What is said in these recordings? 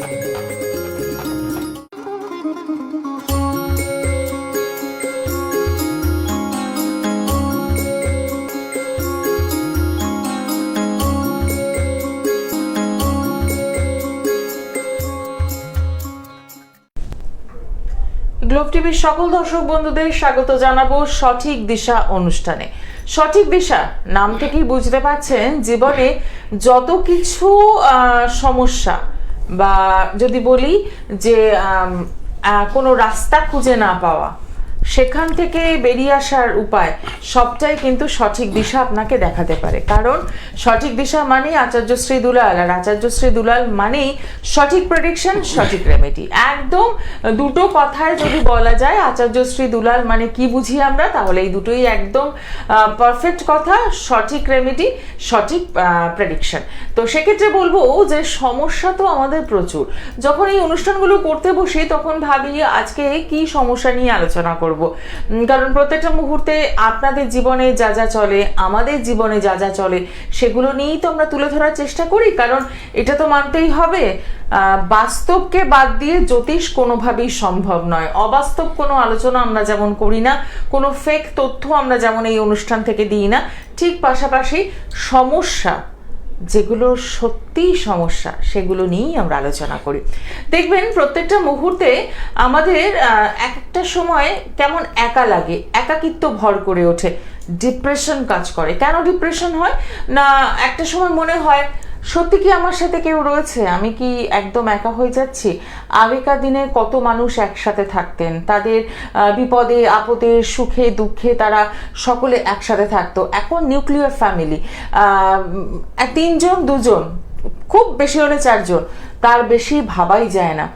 Globe টিভির সকল দর্শক বন্ধুদের স্বাগত জানাবো সঠিক দিশা অনুষ্ঠানে। সঠিক দিশা নাম থেকেই বুঝতে পারছেন, জীবনে যত কিছু সমস্যা বা যদি বলি যে কোনো রাস্তা খুঁজে না পাওয়া, সেখান থেকে বেরিয়ে আসার উপায় সবটাই কিন্তু সঠিক দিশা আপনাকে দেখাতে পারে। কারণ সঠিক দিশা মানেই আচার্য শ্রী দুলাল, আর আচার্য শ্রী দুলাল মানেই সঠিক প্রেডিকশন, সঠিক রেমেডি। একদম দুটো কথায় যদি বলা যায় আচার্য শ্রী দুলাল মানে কি বুঝি আমরা, তাহলে এই দুটোই একদম পারফেক্ট কথা, সঠিক রেমেডি, সঠিক প্রেডিকশন। তো সেক্ষেত্রে বলবো যে সমস্যা তো আমাদের প্রচুর। যখন এই অনুষ্ঠানগুলো করতে বসি তখন ভাবি আজকে কি সমস্যা নিয়ে আলোচনা করব, কারণ প্রত্যেকটা মুহূর্তে আপনাদের জীবনে যা যা চলে, আমাদের জীবনে যা যা চলে, সেগুলো নিয়েই তো আমরা তুলে ধরার চেষ্টা করি। কারণ এটা তো মানতেই হবে, বাস্তবকে বাদ দিয়ে জ্যোতিষ কোনোভাবেই সম্ভব নয়। অবাস্তব কোনো আলোচনা আমরা যেমন করি না, কোনো ফেক তথ্য আমরা যেমন এই অনুষ্ঠান থেকে দিই না, ঠিক পাশাপাশি সমস্যা যেগুলো সত্যিই সমস্যা সেগুলো নিয়েই আমরা আলোচনা করি। দেখবেন প্রত্যেকটা মুহূর্তে আমাদের একটা সময় কেমন একা লাগে, একাকিত্ব ভর করে ওঠে, ডিপ্রেশন কাজ করে। কেন ডিপ্রেশন হয় না, একটা সময় মনে হয় সত্যি কি আমার সাথে কেউ রয়েছে, আমি কি একদম একা হয়ে যাচ্ছি। আগেকার দিনে কত মানুষ একসাথে থাকতেন, তাদের বিপদে আপদে সুখে দুঃখে তারা সকলে একসাথে থাকতো। এখন নিউক্লিয়ার ফ্যামিলি, 3 জন 2 জন, খুব বেশি হলে 4 জন, তার বেশি ভাবাই যায় না।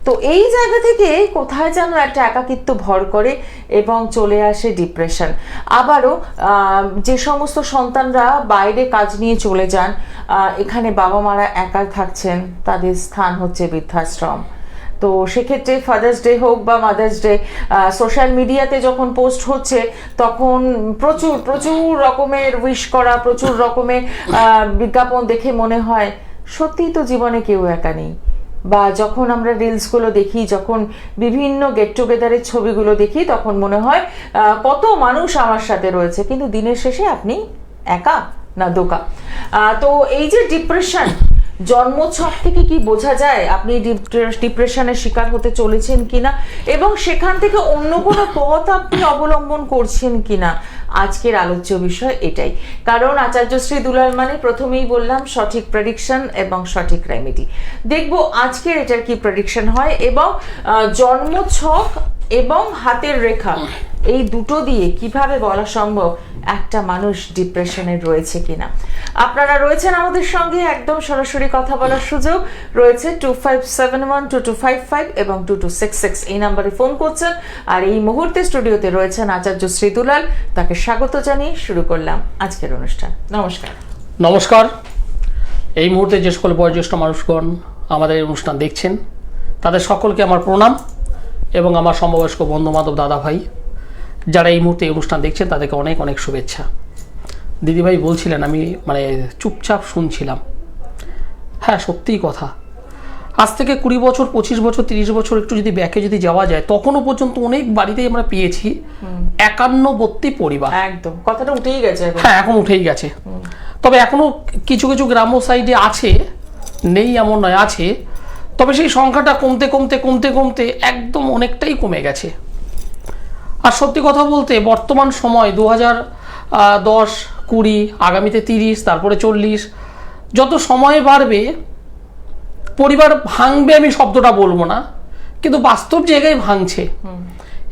তো এই জায়গা থেকে কোথায় যেন একটা একাকিত্ব ভর করে এবং চলে আসে ডিপ্রেশন। আবারও যে সমস্ত সন্তানরা বাইরে কাজ নিয়ে চলে যান, এখানে বাবা মারা একা থাকছেন, তাদের স্থান হচ্ছে বৃদ্ধাশ্রম। তো সেক্ষেত্রে ফাদার্স ডে হোক বা মাদার্স ডে, সোশ্যাল মিডিয়াতে যখন পোস্ট হচ্ছে তখন প্রচুর প্রচুর রকমের উইশ করা, প্রচুর রকমের বিজ্ঞাপন দেখে মনে হয় সত্যিই তো জীবনে কেউ একা নেই। বা যখন আমরা রিলসগুলো দেখি, যখন বিভিন্ন গেট টুগেদারের ছবিগুলো দেখি, তখন মনে হয় কত মানুষ আমার সাথে রয়েছে, কিন্তু দিনের শেষে আপনি একা না দোকা। তো এই যে ডিপ্রেশন, জন্মছক থেকে কি বোঝা যায় আপনি ডিপ্রেশনের শিকার হতে চলেছেন কিনা, এবং সেখান থেকে অন্য কোনো পথ আপনি অবলম্বন করছেন কিনা, আজকের আলোচ্য বিষয় এটাই। কারণ আচার্য শ্রী দুলাল মানে প্রথমেই বললাম সঠিক প্রেডিকশন এবং সঠিক রেমেডি। দেখবো আজকের এটার কি প্রেডিকশন হয়, এবং জন্মছক এবং হাতের রেখা এই দুটো দিয়ে কিভাবে বলা সম্ভব একটা মানুষ ডিপ্রেশনে রয়েছে কিনা। আপনারা রয়েছেন আমাদের সঙ্গে, একদম সরাসরি কথা বলার সুযোগ রয়েছে 25712255 এবং 2266 এই নাম্বারে ফোন করছেন। আর এই মুহূর্তে স্টুডিওতে রয়েছেন আচার্য শ্রী দুলাল, তাকে স্বাগত জানিয়ে শুরু করলাম আজকের অনুষ্ঠান। নমস্কার। নমস্কার। এই মুহূর্তে যে সকল বয়োজ্যেষ্ঠ মানুষগণ আমাদের এই অনুষ্ঠান দেখছেন, তাদের সকলকে আমার প্রণাম, এবং আমার সমবয়স্ক বন্ধু বান্ধব দাদা ভাই যারা এই মুহূর্তে এই অনুষ্ঠান দেখছেন তাদেরকে অনেক অনেক শুভেচ্ছা। দিদিভাই বলছিলেন, আমি চুপচাপ শুনছিলাম। হ্যাঁ, সত্যিই কথা। আজ থেকে 20 বছর 25 বছর 30 বছর একটু যদি ব্যাকে যদি যাওয়া যায়, তখনও পর্যন্ত অনেক বাড়িতেই আমরা পেয়েছি 51 পরিবার। একদম কথাটা উঠেই গেছে। হ্যাঁ, এখন উঠেই গেছে। তবে এখনো কিছু কিছু গ্রাম্য সাইডে আছে, নেই এমন নয়, আছে। তবে সেই সংখ্যাটা কমতে কমতে কমতে কমতে একদম অনেকটাই কমে গেছে। আর সত্যি কথা বলতে বর্তমান সময় 2010, 20, আগামীতে 30, তারপরে 40, যত সময় বাড়বে পরিবার ভাঙবে, আমি শব্দটা বলবো না, কিন্তু বাস্তব জায়গায় ভাঙছে।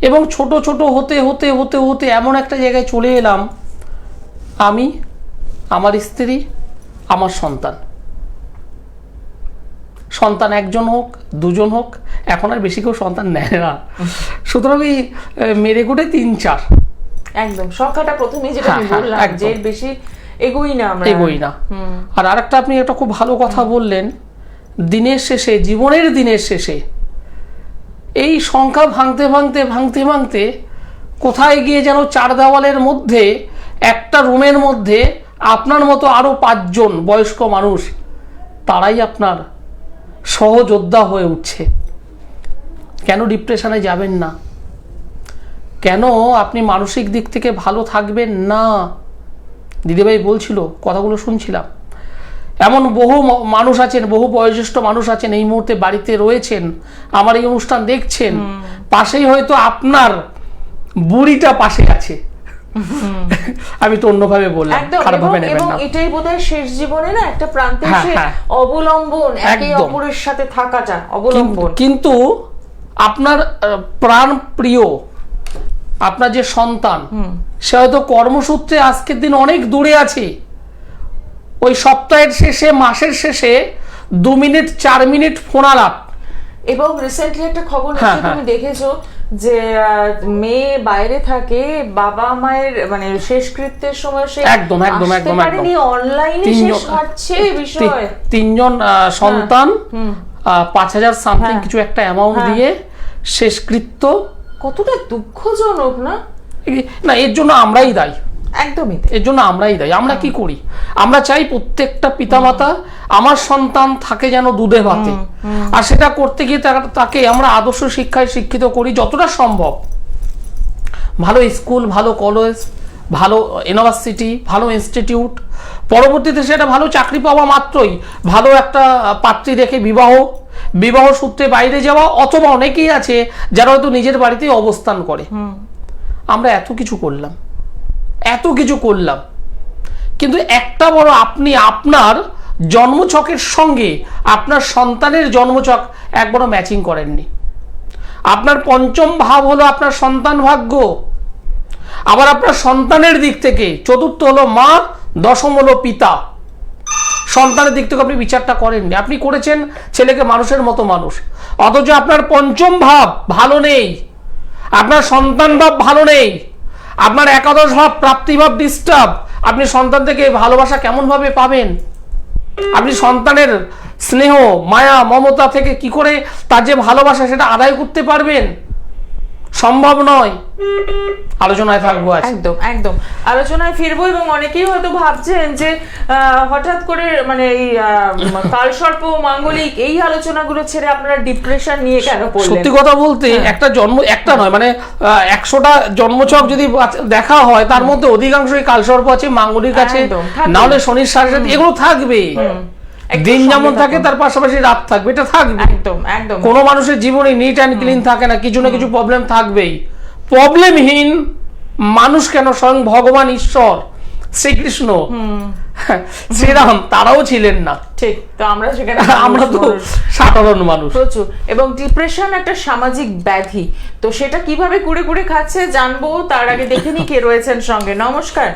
এবং ছোট ছোট হতে হতে হতে হতে এমন একটা জায়গায় চলে এলাম, আমি, আমার স্ত্রী, আমার সন্তান। সন্তান 1জন হোক 2জন হোক, এখন আর বেশি কেউ সন্তান নেয় না। সুতরাং এই মেরে গোটে 3-4, একদম সংখ্যাটা প্রথমেই যেটা আমি বললাম যে বেশি এগোই না আমরা, এগোই না। আর আরেকটা আপনি একটা খুব ভালো কথা বললেন, দিনের শেষে, জীবনের দিনের শেষে এই সংখ্যা ভাঙতে ভাঙতে ভাঙতে ভাঙতে কোথায় গিয়ে যেন 4 দেওয়ালের মধ্যে একটা রুমের মধ্যে আপনার মতো আরো 5 জন বয়স্ক মানুষ, তারাই আপনার সহযোদ্ধা হয়ে উঠছে। কেন ডিপ্রেশনে যাবেন না? কেন আপনি মানসিক দিক থেকে ভালো থাকবেন না? দিদিভাই বলছিল, কথাগুলো শুনছিলাম। এমন বহু মানুষ আছেন, বহু বয়োজ্যেষ্ঠ মানুষ আছেন এই মুহূর্তে বাড়িতে রয়েছেন, আমার এই অনুষ্ঠান দেখছেন, পাশেই হয়তো আপনার বুড়িটা পাশে আছে। আমি তো অন্যভাবে বললাম, একদম। খারাপ ভাবে নেবেন এবং না। এটাই বোধহয় শেষ জীবনে না একটা প্রান্তে হ্যাঁ, এসে হ্যাঁ। অবলম্বন, একে একদম। অপরের সাথে থাকাটা অবলম্বন। কিন্তু আপনার প্রাণ প্রিয় আপনার যে সন্তান, সে হয়তো কর্মসূত্রে আজকের দিন অনেক দূরে আছে। ওই সপ্তাহের শেষে, মাসের শেষে 2 মিনিট 4 মিনিট ফোন আলাপ। এবং রিসেন্টলি একটা খবর হ্যাঁ, নিশ্চয়ই তুমি দেখেছো যে মেয়ে বাইরে থাকে, বাবা মায়ের মানে শেষকৃত্যের সময় সে একদম, একদম, আসতে একদম, পারেনি, অনলাইনে সে তিনজন- সারছে বিষয়। 3জন সন্তান 5,000 সামথিং হ্যাঁ। কিছু একটা অ্যামাউন্ট হ্যাঁ। দিয়ে শেষকৃত্য। কতটা দুঃখজনক না? না, এর জন্য আমরাই দায়ী। একদমই তাই। এর জন্য আমরাই দায়ী। আমরা কি করি? আমরা চাই প্রত্যেকটা পিতামাতা আমার সন্তান থাকে যেন দুধে ভাতে, আর সেটা করতে গিয়ে তাকে আমরা আদর্শ শিক্ষায় শিক্ষিত করি যতটা সম্ভব। ভালো স্কুল, ভালো কলেজ, ভালো ইউনিভার্সিটি, ভালো ইনস্টিটিউট, পরবর্তীতে সেটা ভালো চাকরি পাওয়া মাত্রই ভালো একটা পাত্রী দেখে বিবাহ সূত্রে বাইরে যাওয়া, অথবা অনেকেই আছে যারা হয়তো নিজের বাড়িতেই অবস্থান করে। আমরা এত কিছু করলাম, কিন্তু একটা বড়, আপনি আপনার জন্মছকের সঙ্গে আপনার সন্তানের জন্মছক একবারও ম্যাচিং করেননি। আপনার পঞ্চম ভাব হলো আপনার সন্তান ভাগ্য, আবার আপনার সন্তানের দিক থেকে চতুর্থ হলো মা, দশম হলো পিতা। সন্তানের দিক থেকে আপনি বিচারটা করেননি, আপনি করেছেন ছেলেকে মানুষের মতো মানুষ, অথচ আপনার পঞ্চম ভাব ভালো নেই, আপনার সন্তান ভাব ভালো নেই, আপনার একাদশ ভাব প্রাপ্তিভাব ডিস্টার্ব। আপনি সন্তান থেকে ভালোবাসা কেমন ভাবে পাবেন? আপনি সন্তানের স্নেহ, মায়া, মমতা থেকে কি করে তার যে ভালোবাসা সেটা আদায় করতে পারবেন? সম্ভব নয়। আলোচনায় থাকবো আজ। একদম একদম আলোচনায় ফিরবো। এবং অনেকেই হয়তো ভাবছেন যে হঠাৎ করে মানে এই কালসর্প মাঙ্গলিক এই আলোচনাগুলো ছেড়ে আপনারা ডিপ্রেশন নিয়ে কেন পড়লেন? সত্যি কথা বলতে একটা নয়, মানে 100টা জন্মছক যদি দেখা হয় তার মধ্যে অধিকাংশই কালসর্প আছে, মাঙ্গলিক আছে, একদম, থাকবে। না হলে শনির সাথে এগুলো থাকবে। দিন যেমন থাকে তার পাশাপাশি রাত থাকবে, এটা থাকবে। একদম একদম। কোনো মানুষের জীবনে নিট অ্যান্ড ক্লিন থাকে না, কিছু না কিছু প্রবলেম থাকবেই। প্রবলেমহীন মানুষ কেন? স্বয়ং ভগবান ঈশ্বর শ্রীকৃষ্ণ, শ্রীরাম, তারাও ছিলেন না। ঠিক, তো আমরা সেখানে আমরা তো সাধারণ মানুষ। প্রচুর। এবং ডিপ্রেশন একটা সামাজিক ব্যাধি, তো সেটা কিভাবে কুড়ে কুড়ে খাচ্ছে জানবো। তার আগে দেখে নি কে রয়েছেন সঙ্গে। নমস্কার,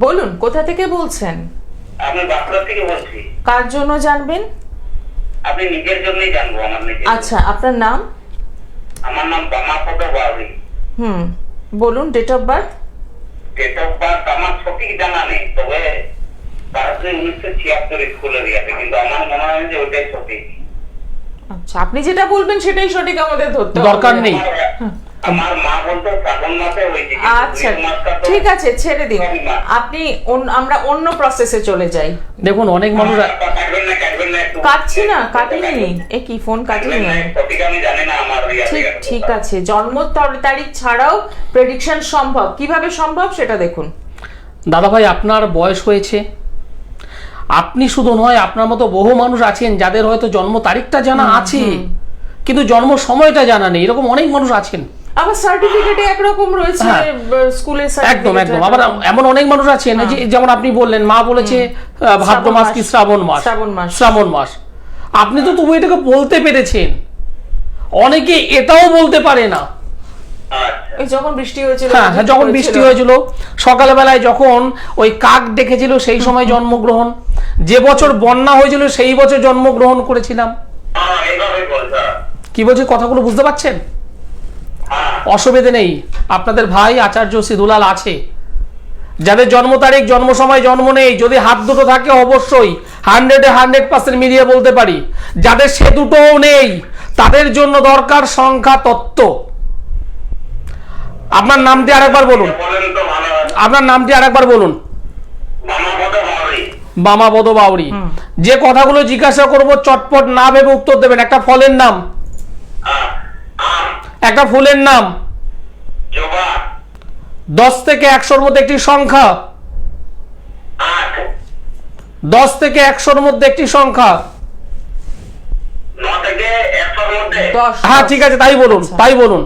বলুন কোথা থেকে বলছেন? আমি বাঁকুড়া থেকে বলছি। কার জন্য জানবেন? আপনি নিজের জন্যই জানবো, আমার নিজের। আচ্ছা, আপনার নাম? আমার নাম বামাপদ বাউরি। বলুন date of birth. Date of birth আমার সঠিক জানা নেই, তবে 1976 স্কুলের ইয়াতে, কিন্তু আমার মনে হয় যে ওটাই সঠিক। আচ্ছা, আপনি যেটা বলবেন সেটাই সঠিক, আমাদের ধরতে হবে। দরকার নেই। আমার মা বলতো শ্রাবণ মাসে হয়েছে। আচ্ছা ঠিক আছে, ছেড়ে দিন আপনি। আমরা অন্য প্রসেসে চলে যাই। দেখুন, অনেক মানুষ কাটবেন না একটু। কাটছি না, কাটিনি। এ কি ফোন কাটিনি আমি। সঠিক আমি জানি না আমার ঠিক ঠিক আছে। জন্ম তারিখ ছাড়াও প্রেডিকশন সম্ভব। কিভাবে সম্ভব সেটা দেখুন। দাদা ভাই, আপনার বয়স হয়েছে, আপনি শুধু নয়, আপনার মতো বহু মানুষ আছেন যাদের হয়তো জন্ম তারিখটা জানা আছে কিন্তু জন্ম সময়টা জানা নেই। এরকম অনেক মানুষ আছেন। আবার সার্টিফিকেটে একরকম রয়েছে, স্কুলের একদম একদম। আবার এমন অনেক মানুষ আছেন যে, যেমন আপনি বললেন মা বলেছে ভাদ্র মাস কি শ্রাবণ মাস। আপনি তো তবু এটাকে বলতে পেরেছেন, অনেকে এটাও বলতে পারে না। যখন বৃষ্টি হয়েছিল, হ্যাঁ, যখন বৃষ্টি হয়েছিল সকালবেলায়, যখন ওই কাক ডেকেছিল সেই সময় জন্মগ্রহণ, যে বছর বন্যা হয়েছিল সেই বছর জন্মগ্রহণ করেছিলাম। কি বলছি, কথাগুলো বুঝতে পারছেন? অসুবিধে নেই, আপনাদের ভাই আচার্য সিধুলাল আছে। যাদের জন্ম তারিখ, জন্ম সময়, জন্ম নেই, যদি হাত দুটো থাকে অবশ্যই 100% মিলিয়ে বলতে পারি। যাদের সে দুটোও নেই তাদের জন্য দরকার সংখ্যা তত্ত্ব। আপনার নামটি আরেকবার বলুন। আপনার নামটি আরেকবার বলুন। বামাপদ বাউরি। যে কথাগুলো জিজ্ঞাসা করব চটপট না ভেবে উত্তর দেবেন। একটা ফলের নাম, আম, একটা ফুলের নাম, জবা, 10 থেকে 100-র মধ্যে একটি সংখ্যা, 8, 10 থেকে 100-র মধ্যে একটি সংখ্যা। 9 থেকে 100-র মধ্যে, 10। হ্যাঁ ঠিক আছে, তাই বলুন, তাই বলুন।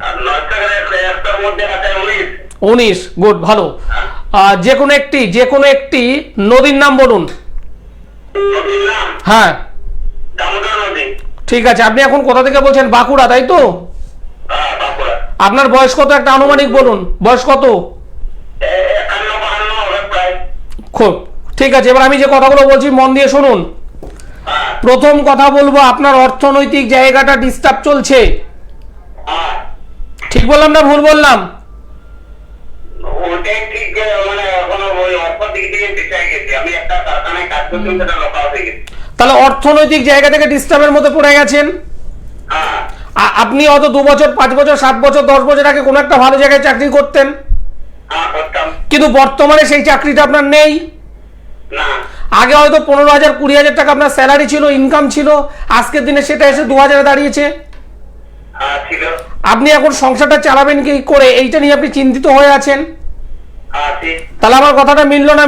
আর 9 থেকে 100-র মধ্যে আছে 19, 19, গুড, ভালো। যে কোনো একটি নদীর নাম বলুন। নদীর নাম হ্যাঁ দামোদর নদী, ঠিক আছে। আপনি এখন কোথা থেকে বলছেন? বাঁকুড়া, তাই তো? বাঁকুড়া। আপনার বয়স কত একটা আনুমানিক বলুন, বয়স কত? 51-52 হবে প্রায়। খুব ঠিক আছে। এবার আমি যে কথাগুলো বলছি মন দিয়ে শুনুন। হ্যাঁ, প্রথম কথা বলবো, আপনার অর্থনৈতিক জায়গাটা ডিস্টার্ব চলছে। হ্যাঁ, ঠিক বললাম না ভুল বললাম? ওটাই ঠিক, মানে এখনো ওই অর্থ দিক দিয়ে পিছিয়ে গেছি। আমি একটা কারখানায় কাজ করছি, সেটা লোকাল হয়ে গেছে। তাহলে অর্থনৈতিক জায়গা থেকে ডিস্টার্বের মধ্যে পড়ে গেছেন। হ্যাঁ, আপনি অত 2 বছর, 5 বছর, 7 বছর, 10 বছর আগে কোনো একটা ভালো জায়গায় চাকরি করতেন, হ্যাঁ, করতাম। কিন্তু বর্তমানে সেই চাকরিটা আপনার নেই। না, আগে হয়তো 15,000, 20,000 টাকা আপনার স্যালারি ছিল, ইনকাম ছিল, আজকের দিনে সেটা এসে 2,000-এ দাঁড়িয়েছে। হ্যাঁ, ছিল। আপনি এখন সংসারটা চালাবেন কি করে, এইটা নিয়ে আপনি চিন্তিত হয়ে আছেন। হ্যাঁ, ঠিক। তাহলে আমার কথাটা মিললো না?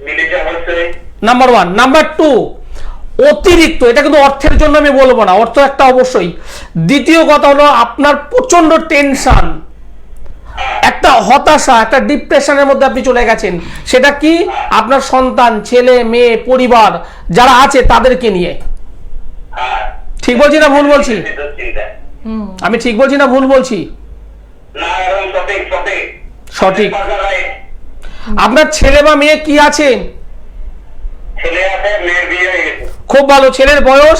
মিলেছে অবশ্যই। নাম্বার 1। নাম্বার 2, অতিরিক্ত, এটা কিন্তু অর্থের জন্য আমি বলবো না, অর্থ একটা অবশ্যই। দ্বিতীয় কথা হলো আপনার প্রচন্ড টেনশন, একটা হতাশা, একটা ডিপ্রেশনের মধ্যে আপনি চলে গেছেন। সেটা কি? আপনার সন্তান, ছেলে মেয়ে, পরিবার যারা আছে তাদেরকে নিয়ে। হ্যাঁ, ঠিক বলছি না ভুল বলছি? চিন্তা। আমি ঠিক বলছি না ভুল বলছি? না, এরকম সঠিক, সঠিক। সঠিক। কথা right। আপনার ছেলে বা মেয়ে কি আছে? ছেলে আছে, মেয়ের বিয়ে হয়ে গেছে। খুব ভালো। ছেলের বয়স?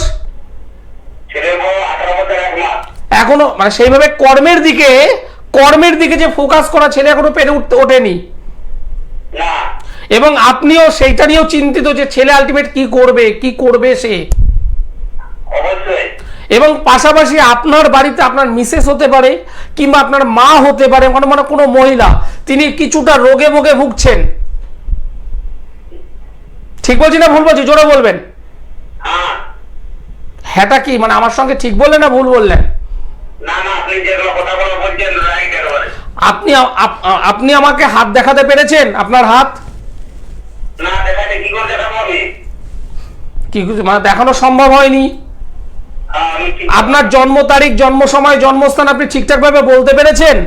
ছেলের বয়স 18 বছর 1 মাস। এখনো মানে সেইভাবে কর্মের দিকে যে ফোকাস করা ছেলে এখনো পেরে ওঠেনি। না, এবং আপনিও সেইটা নিয়েও চিন্তিত যে ছেলে আলটিমেট কি করবে সে। অবশ্যই। এবং পাশাপাশি আপনার বাড়িতে আপনার মিসেস হতে পারে, কিংবা আপনার মা হতে পারে, মানে কোনো মহিলা, তিনি কিছুটা রোগে ভোগে ভুগছেন। ঠিক বলছি না ভুল বলছি? জোরে বলবেন। হ্যাঁ, হ্যাঁটা কি মানে আমার সঙ্গে ঠিক বললেন না ভুল বললেন? না, না, আপনি যেগুলো কথাগুলো বলছেন রাইট একেবারে। আপনি আমাকে হাত দেখাতে পেরেছেন? আপনার হাত না দেখাতে কি করে দেখাবো আমি? কি মানে দেখানো সম্ভব হয়নি? হ্যাঁ, আমি ঠিক। আপনার জন্ম তারিখ, জন্ম সময়, জন্মস্থান আপনি ঠিকঠাক ভাবে বলতে পেরেছেন?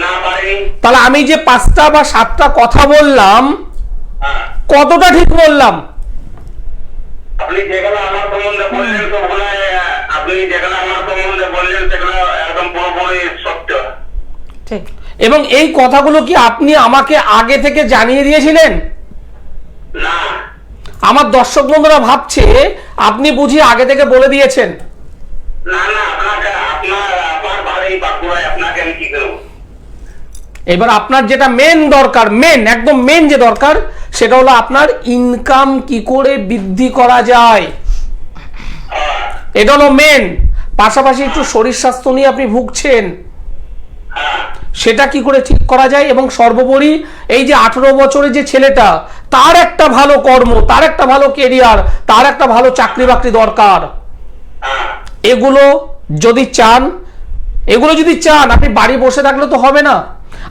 না, পারিনি। তাহলে আমি যে 5টা বা 7টা কথা বললাম, হ্যাঁ, কতটা ঠিক বললাম? আপনি যেগুলো আমার সম্বন্ধে বললেন তো ওগুলো, আপনি যেগুলো আমার সম্বন্ধে বললেন সেগুলো একদম পুরোপুরি সত্য। ঠিক। এবং এই কথাগুলো কি আপনি আমাকে আগে থেকে জানিয়ে দিয়েছিলেন? না, আমার দর্শক বন্ধুরা ভাবছে আপনি বুঝি আগে থেকে বলে দিয়েছেন। না, না, আপনার বাড়ি বাঁকুড়ায়, আপনাকে আমি কি করবো? এবার আপনার যেটা দরকার, একদম যে দরকার, সেটা হলো আপনার ইনকাম কি করে বৃদ্ধি করা যায়। হ্যাঁ, এটা হলো পাশাপাশি একটু শরীর স্বাস্থ্য নিয়ে আপনি ভুগছেন, হ্যাঁ, সেটা কি করে ঠিক করা যায়। এবং সর্বোপরি এই যে 18 বছরের যে ছেলেটা, তার একটা ভালো কর্ম, তার একটা ভালো কেরিয়ার, তার একটা ভালো চাকরি বাকরি দরকার। হ্যাঁ, এগুলো যদি চান আপনি বাড়ি বসে থাকলে তো হবে না।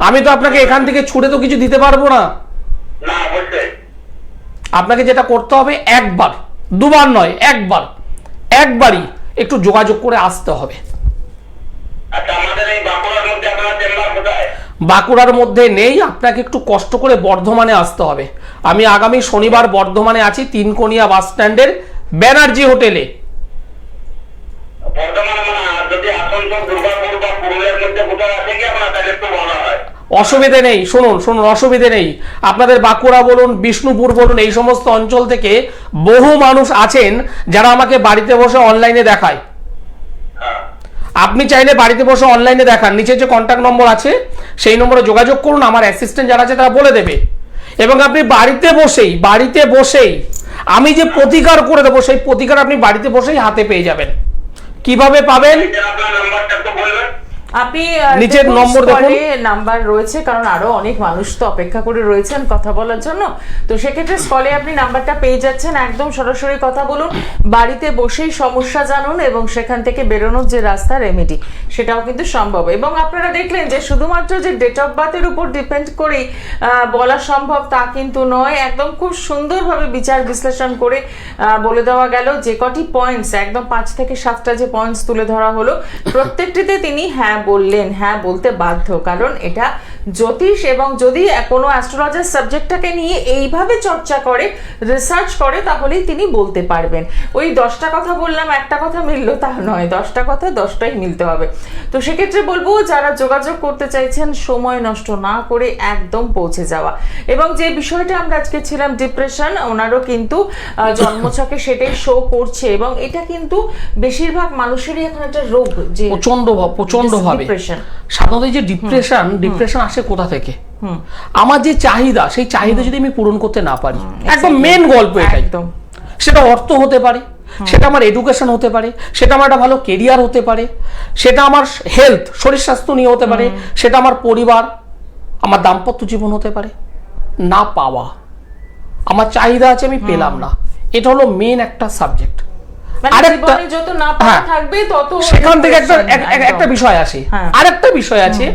আমি তো আপনাকে এখান থেকে ছুড়ে তো কিছু দিতে পারবো না। না, অবশ্যই। আপনাকে যেটা করতে হবে, একবার, দুবার নয়, একবারই একটু যোগাযোগ করে আসতে হবে। আচ্ছা, আমাদের এই বাঁকুড়ার মধ্যে আপনার চেম্বার কোথায়? বাঁকুড়ার মধ্যে নেই, আপনাকে একটু কষ্ট করে বর্ধমানে আসতে হবে। আমি আগামী শনিবার বর্ধমানে আছি, 3 বাস স্ট্যান্ডের ব্যানার্জি হোটেলে। বর্তমানে মানে যদি আসানসোল, দুর্গাপুর বা পুরুলিয়ার মধ্যে কোথাও আছে কি আপনার, তাহলে একটু ভালো হয়। অসুবিধে নেই, শুনুন, অসুবিধে নেই। আপনাদের বাঁকুড়া বলুন, বিষ্ণুপুর বলুন, এই সমস্ত অঞ্চল থেকে বহু মানুষ আছেন যারা আমাকে বাড়িতে বসে অনলাইনে দেখায়। হ্যাঁ, আপনি চাইলে বাড়িতে বসে অনলাইনে দেখান, নিচে যে কন্ট্যাক্ট নম্বর আছে সেই নম্বরে যোগাযোগ করুন, আমার অ্যাসিস্ট্যান্ট যারা আছে তারা বলে দেবে। এবং আপনি বাড়িতে বসেই আমি যে প্রতিকার করে দেবো, সেই প্রতিকার আপনি বাড়িতে বসেই হাতে পেয়ে যাবেন। কিভাবে পাবেন? আপনার নাম্বারটা তো বলবেন। আপনি নিচের নম্বর দেখুন, নাম্বার রয়েছে, কারণ আরো অনেক মানুষ তো অপেক্ষা করে রয়েছেন কথা বলার জন্য। তো সেক্ষেত্রে স্কলে আপনি নাম্বারটা পেয়ে যাচ্ছেন, একদম সরাসরি কথা বলুন, বাড়িতে বসেই সমস্যা জানুন এবং সেখান থেকে বেরোনোর যে রাস্তা রেমেডি সেটাও কিন্তু সম্ভব। এবং আপনারা দেখলেন যে শুধুমাত্র যে ডেট অফ বার্থের উপর ডিপেন্ড করেই বলা সম্ভব তা কিন্তু নয়, একদম খুব সুন্দরভাবে বিচার বিশ্লেষণ করে বলে দেওয়া গেল যে কটি পয়েন্টস, একদম 5 থেকে 7টা যে পয়েন্টস তুলে ধরা হলো, প্রত্যেকটিতে তিনি হ্যাঁ বললেন, হ্যাঁ বলতে বাধ্য, কারণ এটা জ্যোতিষ। এবং যদি কোনো অ্যাস্ট্রোলজার সাবজেক্টটাকে নিয়ে এইভাবে চর্চা করে, রিসার্চ করে, তাহলেই তিনি বলতে পারবেন। ওই 10টা কথা বললাম, একটা কথা মিললো তা নয়, 10টা কথা 10টাই মিলতে হবে। তো সেক্ষেত্রে বলবো যারা যোগাযোগ করতে চাইছেন সময় নষ্ট না করে একদম পৌঁছে যাওয়া। এবং যে বিষয়টা আমরা আজকে ছিলাম ডিপ্রেশন, ওনারও কিন্তু জন্মছকে সেটাই শো করছে এবং এটা কিন্তু বেশিরভাগ মানুষেরই এখন একটা রোগ, যে প্রচন্ড ভাবে ডিপ্রেশন। সাধারণত এই যে ডিপ্রেশন আসে কোথা থেকে? আমার যে চাহিদা, সেই চাহিদা যদি আমি পূরণ করতে না পারি, একদম মেন গল্প এটাই। একদম, সেটা অর্থ হতে পারে, সেটা আমার এডুকেশন হতে পারে, সেটা আমার একটা ভালো কেরিয়ার হতে পারে, সেটা আমার হেলথ, শরীর স্বাস্থ্য নিয়ে হতে পারে, সেটা আমার পরিবার, আমার দাম্পত্য জীবন হতে পারে। না পাওয়া, আমার চাহিদা আছে আমি পেলাম না, এটা হলো মেন একটা সাবজেক্ট। জীবনে যত না পাওয়া থাকবে তত সেখান থেকে একটা বিষয় আসে। আরেকটা বিষয় আছে,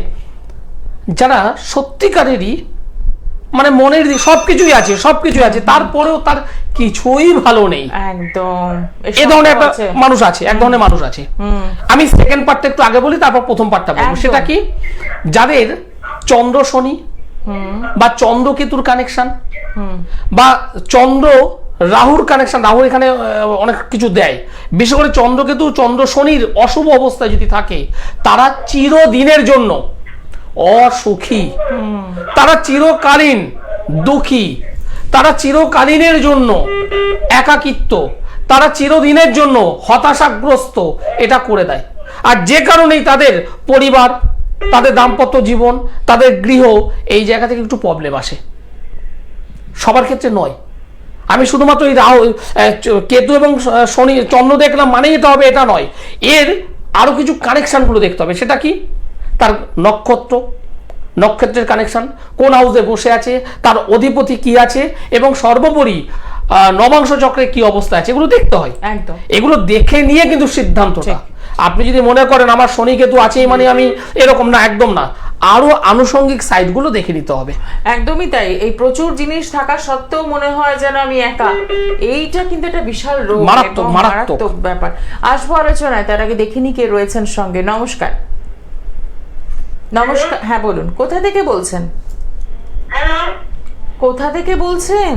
যারা সত্যিকারেরই মানে মনের সবকিছুই আছে, তারপরেও তার কিছুই ভালো নেই, একদম এই ধরনের একটা মানুষ আছে, এক ধরনের মানুষ আছে। আমি সেকেন্ড পার্টটা একটু আগে বলি, তারপর প্রথম পার্টটা বলবো। সেটা কি? যাদের চন্দ্র শনি বা চন্দ্রকেতুর কানেকশন বা চন্দ্র রাহুর কানেকশন, রাহু এখানে অনেক কিছু দেয়, বিশেষ করে চন্দ্রকেতু চন্দ্র শনির অশুভ অবস্থায় যদি থাকে, তারা চিরদিনের জন্য অসুখী, তারা চিরকালীন দুঃখী, তারা চিরকালীনের জন্য একাকিত্ব, তারা চিরদিনের জন্য হতাশাগ্রস্ত, এটা করে দেয়। আর যে কারণেই তাদের পরিবার, তাদের দাম্পত্য জীবন, তাদের গৃহ, এই জায়গা থেকে একটু প্রবলেম আসে। সবার ক্ষেত্রে নয়। আমি শুধুমাত্র এই রাহু, কেতু এবং শনি, চন্দ্র দেখলাম মানেই এটা হবে, এটা নয়। এর আরো কিছু কানেকশনগুলো দেখতে হবে। সেটা কি? তার নক্ষত্রের কানেকশন, কোন হাউসে বসে আছে, তার অধিপতি কি আছে, এবং সর্বোপরি নবাংশ চক্রে কি অবস্থা আছে, এগুলো দেখতে হয়। একদম, এগুলো দেখে নিয়ে কিন্তু সিদ্ধান্তটা। আপনি যদি মনে করেন আমার শনি কেতু আছেই মানে আমি এরকম, না, একদম না, আরো আনুষঙ্গিক সাইডগুলো দেখে নিতে হবে। একদমই তাই। এই প্রচুর জিনিস থাকা সত্ত্বেও মনে হয় যেন আমি একা, এইটা কিন্তু একটা বিশাল রোগ, মারাত্মক ব্যাপার। আসবো আলোচনায়, তার আগে দেখিনি কে রয়েছেন সঙ্গে। নমস্কার। নমস্কার, হ্যাঁ বলুন, কোথা থেকে বলছেন? কোথা থেকে বলছেন?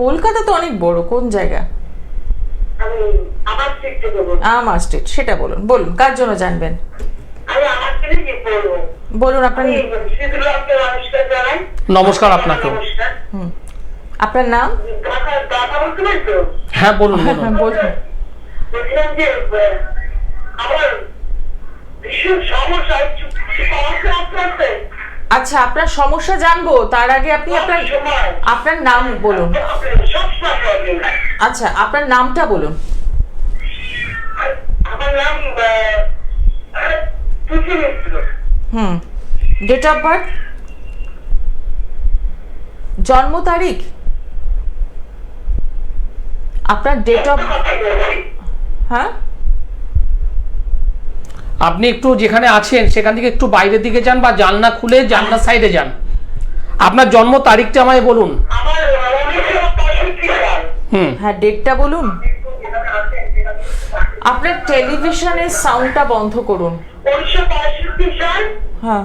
কলকাতা তো অনেক বড়, কোন জায়গা? আমার স্ট্রিট, সেটা বলুন। বলুন, কার জন্য জানবেন? বলুন আপনার। নমস্কার আপনাকে। আপনার নাম? হ্যাঁ বলুন। বলুন। আচ্ছা, আপনার সমস্যা জানবো তার আগে আপনি আপনার নাম বলুন। আচ্ছা, আপনার নামটা বলুন। ডেট অফ বার্থ, জন্ম তারিখ, আপনার ডেট অফ, হ্যাঁ আপনি একটু যেখানে আছেন সেখান থেকে একটু বাইরের দিকে যান বা জানলা খুলে জানলা সাইডে যান। আপনার জন্ম তারিখটা আমায় বলুন। হ্যাঁ, ডেটটা বলুন। আপনার টেলিভিশনের সাউন্ডটা বন্ধ করুন। হ্যাঁ,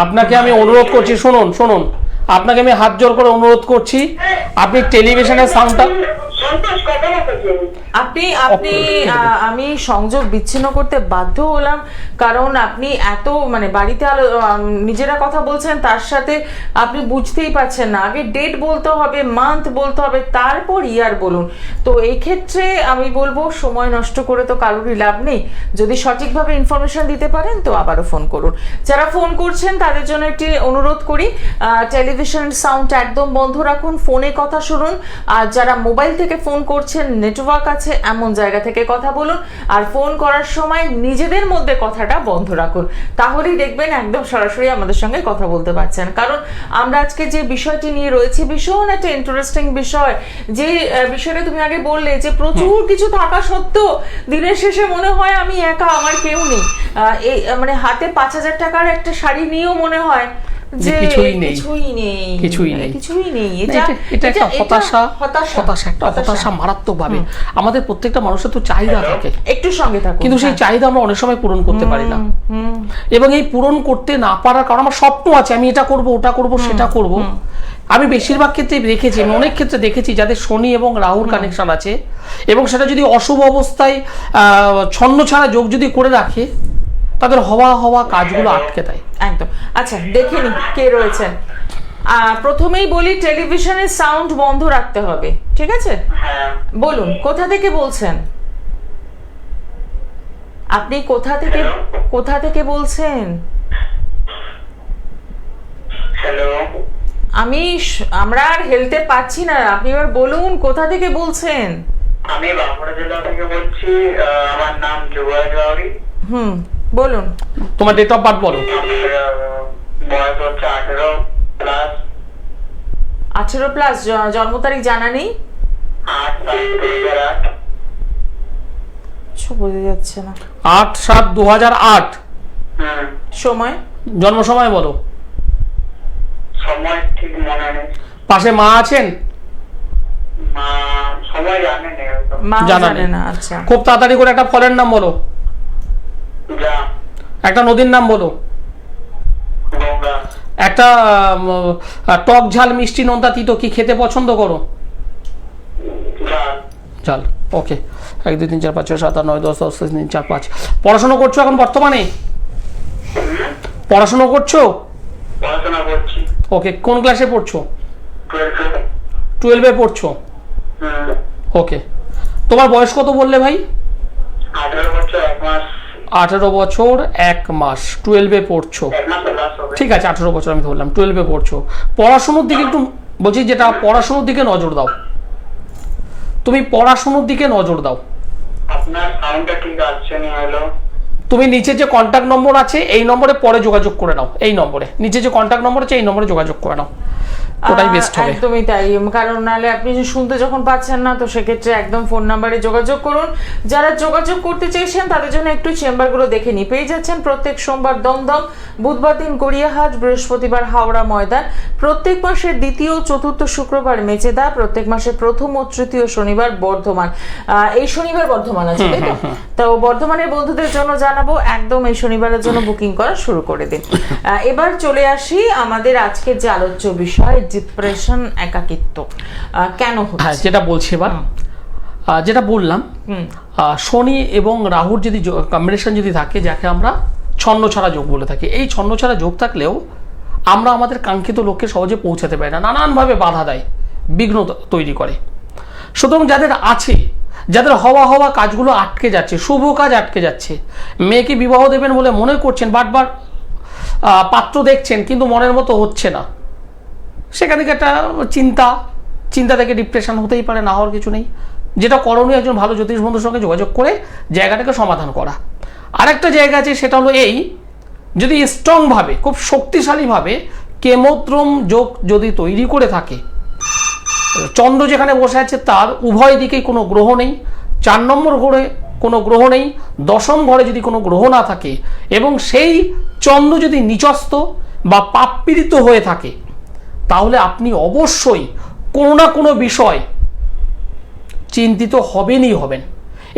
আপনাকে আমি অনুরোধ করছি, শুনুন, আপনাকে আমি হাত জোর করে অনুরোধ করছি, আপনি টেলিভিশনের সাউন্ডটা, আপনি আপনি আমি সংযোগ বিচ্ছিন্ন করতে বাধ্য হলাম, কারণ আপনি এত মানে বাড়িতে নিজেরা কথা বলছেন, তার সাথে আপনি বুঝতেই পারছেন না। আগে ডেট বলতে হবে, মান্থ বলতে হবে, তারপর ইয়ার বলুন। তো এই ক্ষেত্রে আমি বলবো সময় নষ্ট করে তো কারোরই লাভ নেই। যদি সঠিকভাবে ইনফরমেশন দিতে পারেন তো আবারও ফোন করুন। যারা ফোন করছেন তাদের জন্য একটি অনুরোধ করি, টেলিভিশন সাউন্ড একদম বন্ধ রাখুন, ফোনে কথা শুনুন। আর যারা মোবাইল থেকে ফোন করছেন, নেটওয়ার্ক আছে এমন জায়গা থেকে কথা বলুন। আর ফোন করার সময় নিজেদের মধ্যে কথাটা বন্ধ রাখুন, তাহলেই দেখবেন একদম সরাসরি আমাদের সঙ্গে কথা বলতে পারছেন। কারণ আমরা আজকে যে বিষয়টি নিয়ে রয়েছি ভীষণ একটা ইন্টারেস্টিং বিষয়। যে বিষয়টা তুমি আগে বললে যে প্রচুর কিছু থাকা সত্ত্বেও দিনের শেষে মনে হয় আমি একা, আমার কেউ নেই। এই মানে হাতে 5,000 টাকার একটা শাড়ি নিয়েও মনে হয় যে কিছুই নেই। এটা একটা হতাশা মারাত্মক ভাবে। আমাদের প্রত্যেকটা মানুষের তো চাহিদা থাকে, একটু সঙ্গে থাকুন, কিন্তু সেই চাহিদা আমরা অনেক সময় পূরণ করতে পারি না। এবং এই পূরণ করতে না পারার কারণ আমার স্বপ্ন আছে, আমি এটা করব, ওটা করব, সেটা করব। আমি বেশিরভাগ ক্ষেত্রে দেখেছি, আমি অনেক ক্ষেত্রে দেখেছি যাদের শনি এবং রাহুর কানেকশন আছে, এবং সেটা যদি অশুভ অবস্থায় ছন্ন ছাড়া যোগ যদি করে রাখে, তাদের হওয়া কাজগুলো আটকে দেয় একদম। আচ্ছা, দেখে নি কে রয়েছেন। প্রথমেই বলি টেলিভিশনের সাউন্ড বন্ধ রাখতে হবে, ঠিক আছে? বলুন কোথা থেকে বলছেন আপনি? কোথা থেকে বলছেন? হ্যালো, আমরা আর হেলতে পাচ্ছি না, আপনি এবার বলুন কোথা থেকে বলছেন? আমি বাঁকুড়া জেলা থেকে বলছি। আমার নাম যুবরাজ বাউরি। বলুন। তোমার ডেট অফ বার্থ বলো। বয়স হচ্ছে 18+। 18+। জন্ম তারিখ জানা নেই? 8/7/2008। বোঝা যাচ্ছে না। 8/7/2008। সময়? জন্ম সময় বলো। সময় ঠিক মনে নেই। পাশে মা আছেন? মা সময় জানে না। আচ্ছা, খুব তাড়াতাড়ি করে একটা ফলের নাম বলো। একটা নদীর নাম বলো। একটা টক ঝাল মিষ্টি নোনতা তিতো কি খেতে পছন্দ করো? ঝাল। ওকে, 1 2 3 4 5 6 7 8 9 10 11 12 13 14 15। পড়াশোনা করছো এখন বর্তমানে? পড়াশোনা করছো? পড়াশোনা করছি। ওকে, কোন ক্লাসে পড়ছো? 12 পড়ছো। ওকে, তোমার বয়স কত বললে ভাই? 18 বছর 1 মাস। 18 বছর 1 মাস, 12 পড়ছো। ঠিক আছে, 18 বছর আমি ধরলাম, 12 পড়ছো। পড়াশোনার দিকে একটু বলছি, যেটা পড়াশোনার দিকে নজর দাও, তুমি পড়াশোনার দিকে নজর দাও। আপনার সাউন্ডটা ঠিক আসছে না। হ্যালো, তুমি নিচে যে কন্ট্যাক্ট নম্বর আছে এই নম্বরে পরে যোগাযোগ করে নাও। এই নম্বরে নিচে যে কন্ট্যাক্ট নম্বর আছে এই নম্বরে যোগাযোগ করে নাও, ওটাই বেস্ট হবে। একদমই তাই, কারণ নাহলে আপনি শুনতে যখন পাচ্ছেন না, তো সেক্ষেত্রে একদম ফোন নাম্বারে যোগাযোগ করুন। যারা যোগাযোগ করতে চেয়েছেন তাদের জন্য একটু চেম্বারগুলো দেখে নিই। পেয়ে যাচ্ছেন প্রত্যেক সোমবার দমদম, বুধবার দিন গড়িয়াহাট, বৃহস্পতিবার হাওড়া ময়দান, প্রত্যেক মাসের দ্বিতীয় চতুর্থ শুক্রবার মেচেদা, প্রত্যেক মাসের প্রথম ও তৃতীয় শনিবার বর্ধমান। এই শনিবার বর্ধমান আছে, তাই তো? তো বর্ধমানের বন্ধুদের জন্য জানাবো একদম এই শনিবারের জন্য বুকিং করা শুরু করে দিন। এবার চলে আসি আমাদের আজকের যে আলোচ্য বিষয়, ডিপ্রেশন, একাকিত্ব কেন হচ্ছে। হ্যাঁ, যেটা বলছি এবার, যেটা বললাম, শনি এবং রাহুর যদি কম্বিনেশন যদি থাকে, যাকে আমরা ছন্নছাড়া যোগ বলে থাকি, এই ছন্নছাড়া যোগ থাকলেও আমরা আমাদের কাঙ্ক্ষিত লক্ষ্যে সহজে পৌঁছাতে পারি না, নানানভাবে বাধা দেয়, বিঘ্ন তৈরি করে। সুতরাং যাদের আছে, যাদের হওয়া কাজগুলো আটকে যাচ্ছে, শুভ কাজ আটকে যাচ্ছে, মেয়েকে বিবাহ দেবেন বলে মনে করছেন, বারবার পাত্র দেখছেন কিন্তু মনের মতো হচ্ছে না, সেখান থেকে একটা চিন্তা থেকে ডিপ্রেশন হতেই পারে, না হওয়ার কিছু নেই। যেটা করণীয়, একজন ভালো জ্যোতিষ বন্ধুর সঙ্গে যোগাযোগ করে জায়গাটাকে সমাধান করা। আরেকটা জায়গা আছে, সেটা হলো এই, যদি স্ট্রংভাবে, খুব শক্তিশালীভাবে কেমোদ্রম যোগ যদি তৈরি করে থাকে, চন্দ্র যেখানে বসে আছে তার উভয় দিকেই কোনো গ্রহ নেই, 4 নম্বর ঘরে কোনো গ্রহ নেই, 10ম ঘরে যদি কোনো গ্রহ না থাকে, এবং সেই চন্দ্র যদি নিচস্থ বা পাপপীড়িত হয়ে থাকে, তাহলে আপনি অবশ্যই কোনো না কোনো বিষয় চিন্তিত হবেনই হবেন।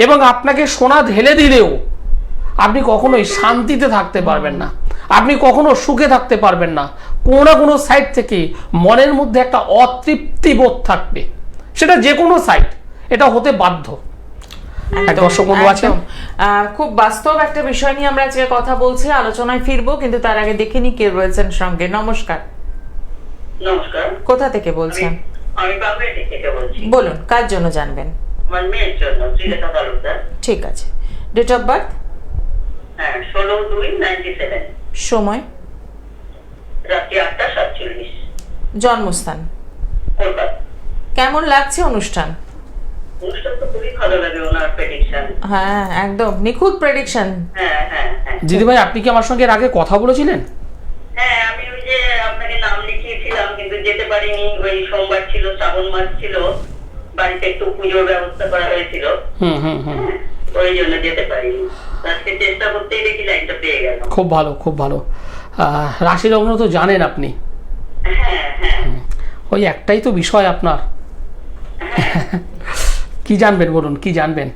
এবং আপনাকে সোনা ঢেলে দিলেও আপনি কখনোই শান্তিতে থাকতে পারবেন না, আপনি কখনো সুখে থাকতে পারবেন না। কোনো না কোনো সাইড থেকে মনের মধ্যে একটা অতৃপ্তি বোধ থাকবে, সেটা যে কোনো সাইড, এটা হতে বাধ্য। এক দর্শক বন্ধু আছেন। খুব বাস্তব একটা বিষয় নিয়ে আমরা আজকে কথা বলছি, আলোচনায় ফিরবো, কিন্তু তার আগে দেখে নি কে রয়েছেন সঙ্গে। নমস্কার। নমস্কার, কোথা থেকে বলছেন? আমি বাংলাদেশ থেকে বলছি। বলুন, কার জন্য জানবেন? আমার মেয়ের জন্য, শ্রীলেখা তালুকদার। ঠিক আছে। Date of birth? হ্যাঁ, 16/2/97। সময়? রাত্রি 8:47। জন্মস্থান? কলকাতা। কেমন লাগছে অনুষ্ঠান? অনুষ্ঠান তো খুবই ভালো লাগে, ওনার প্রেডিকশন। হ্যাঁ, একদম নিখুঁত প্রেডিকশন। হ্যাঁ হ্যাঁ হ্যাঁ দিদিভাই, আপনি কি আমার সঙ্গে এর আগে কথা বলেছিলেন? হ্যাঁ, আমি ওই যে আপনাকে নাম লিখিয়েছিলাম, কিন্তু যেতে পারিনি। ওই সোমবার ছিল, শ্রাবণ মাস ছিল, বাড়িতে একটু পুজোর ব্যবস্থা করা হয়েছিল। হুম হুম হুম। ওই জন্য যেতে পারিনি। আজকে চেষ্টা করতেই দেখি লাইনটা পেয়ে গেল। খুব ভালো, খুব ভালো। রাশি লগ্ন তো জানেন আপনি। হ্যাঁ হ্যাঁ ওই একটাই তো বিষয় আপনার। কি জানবেন বলুন, কি জানবেন?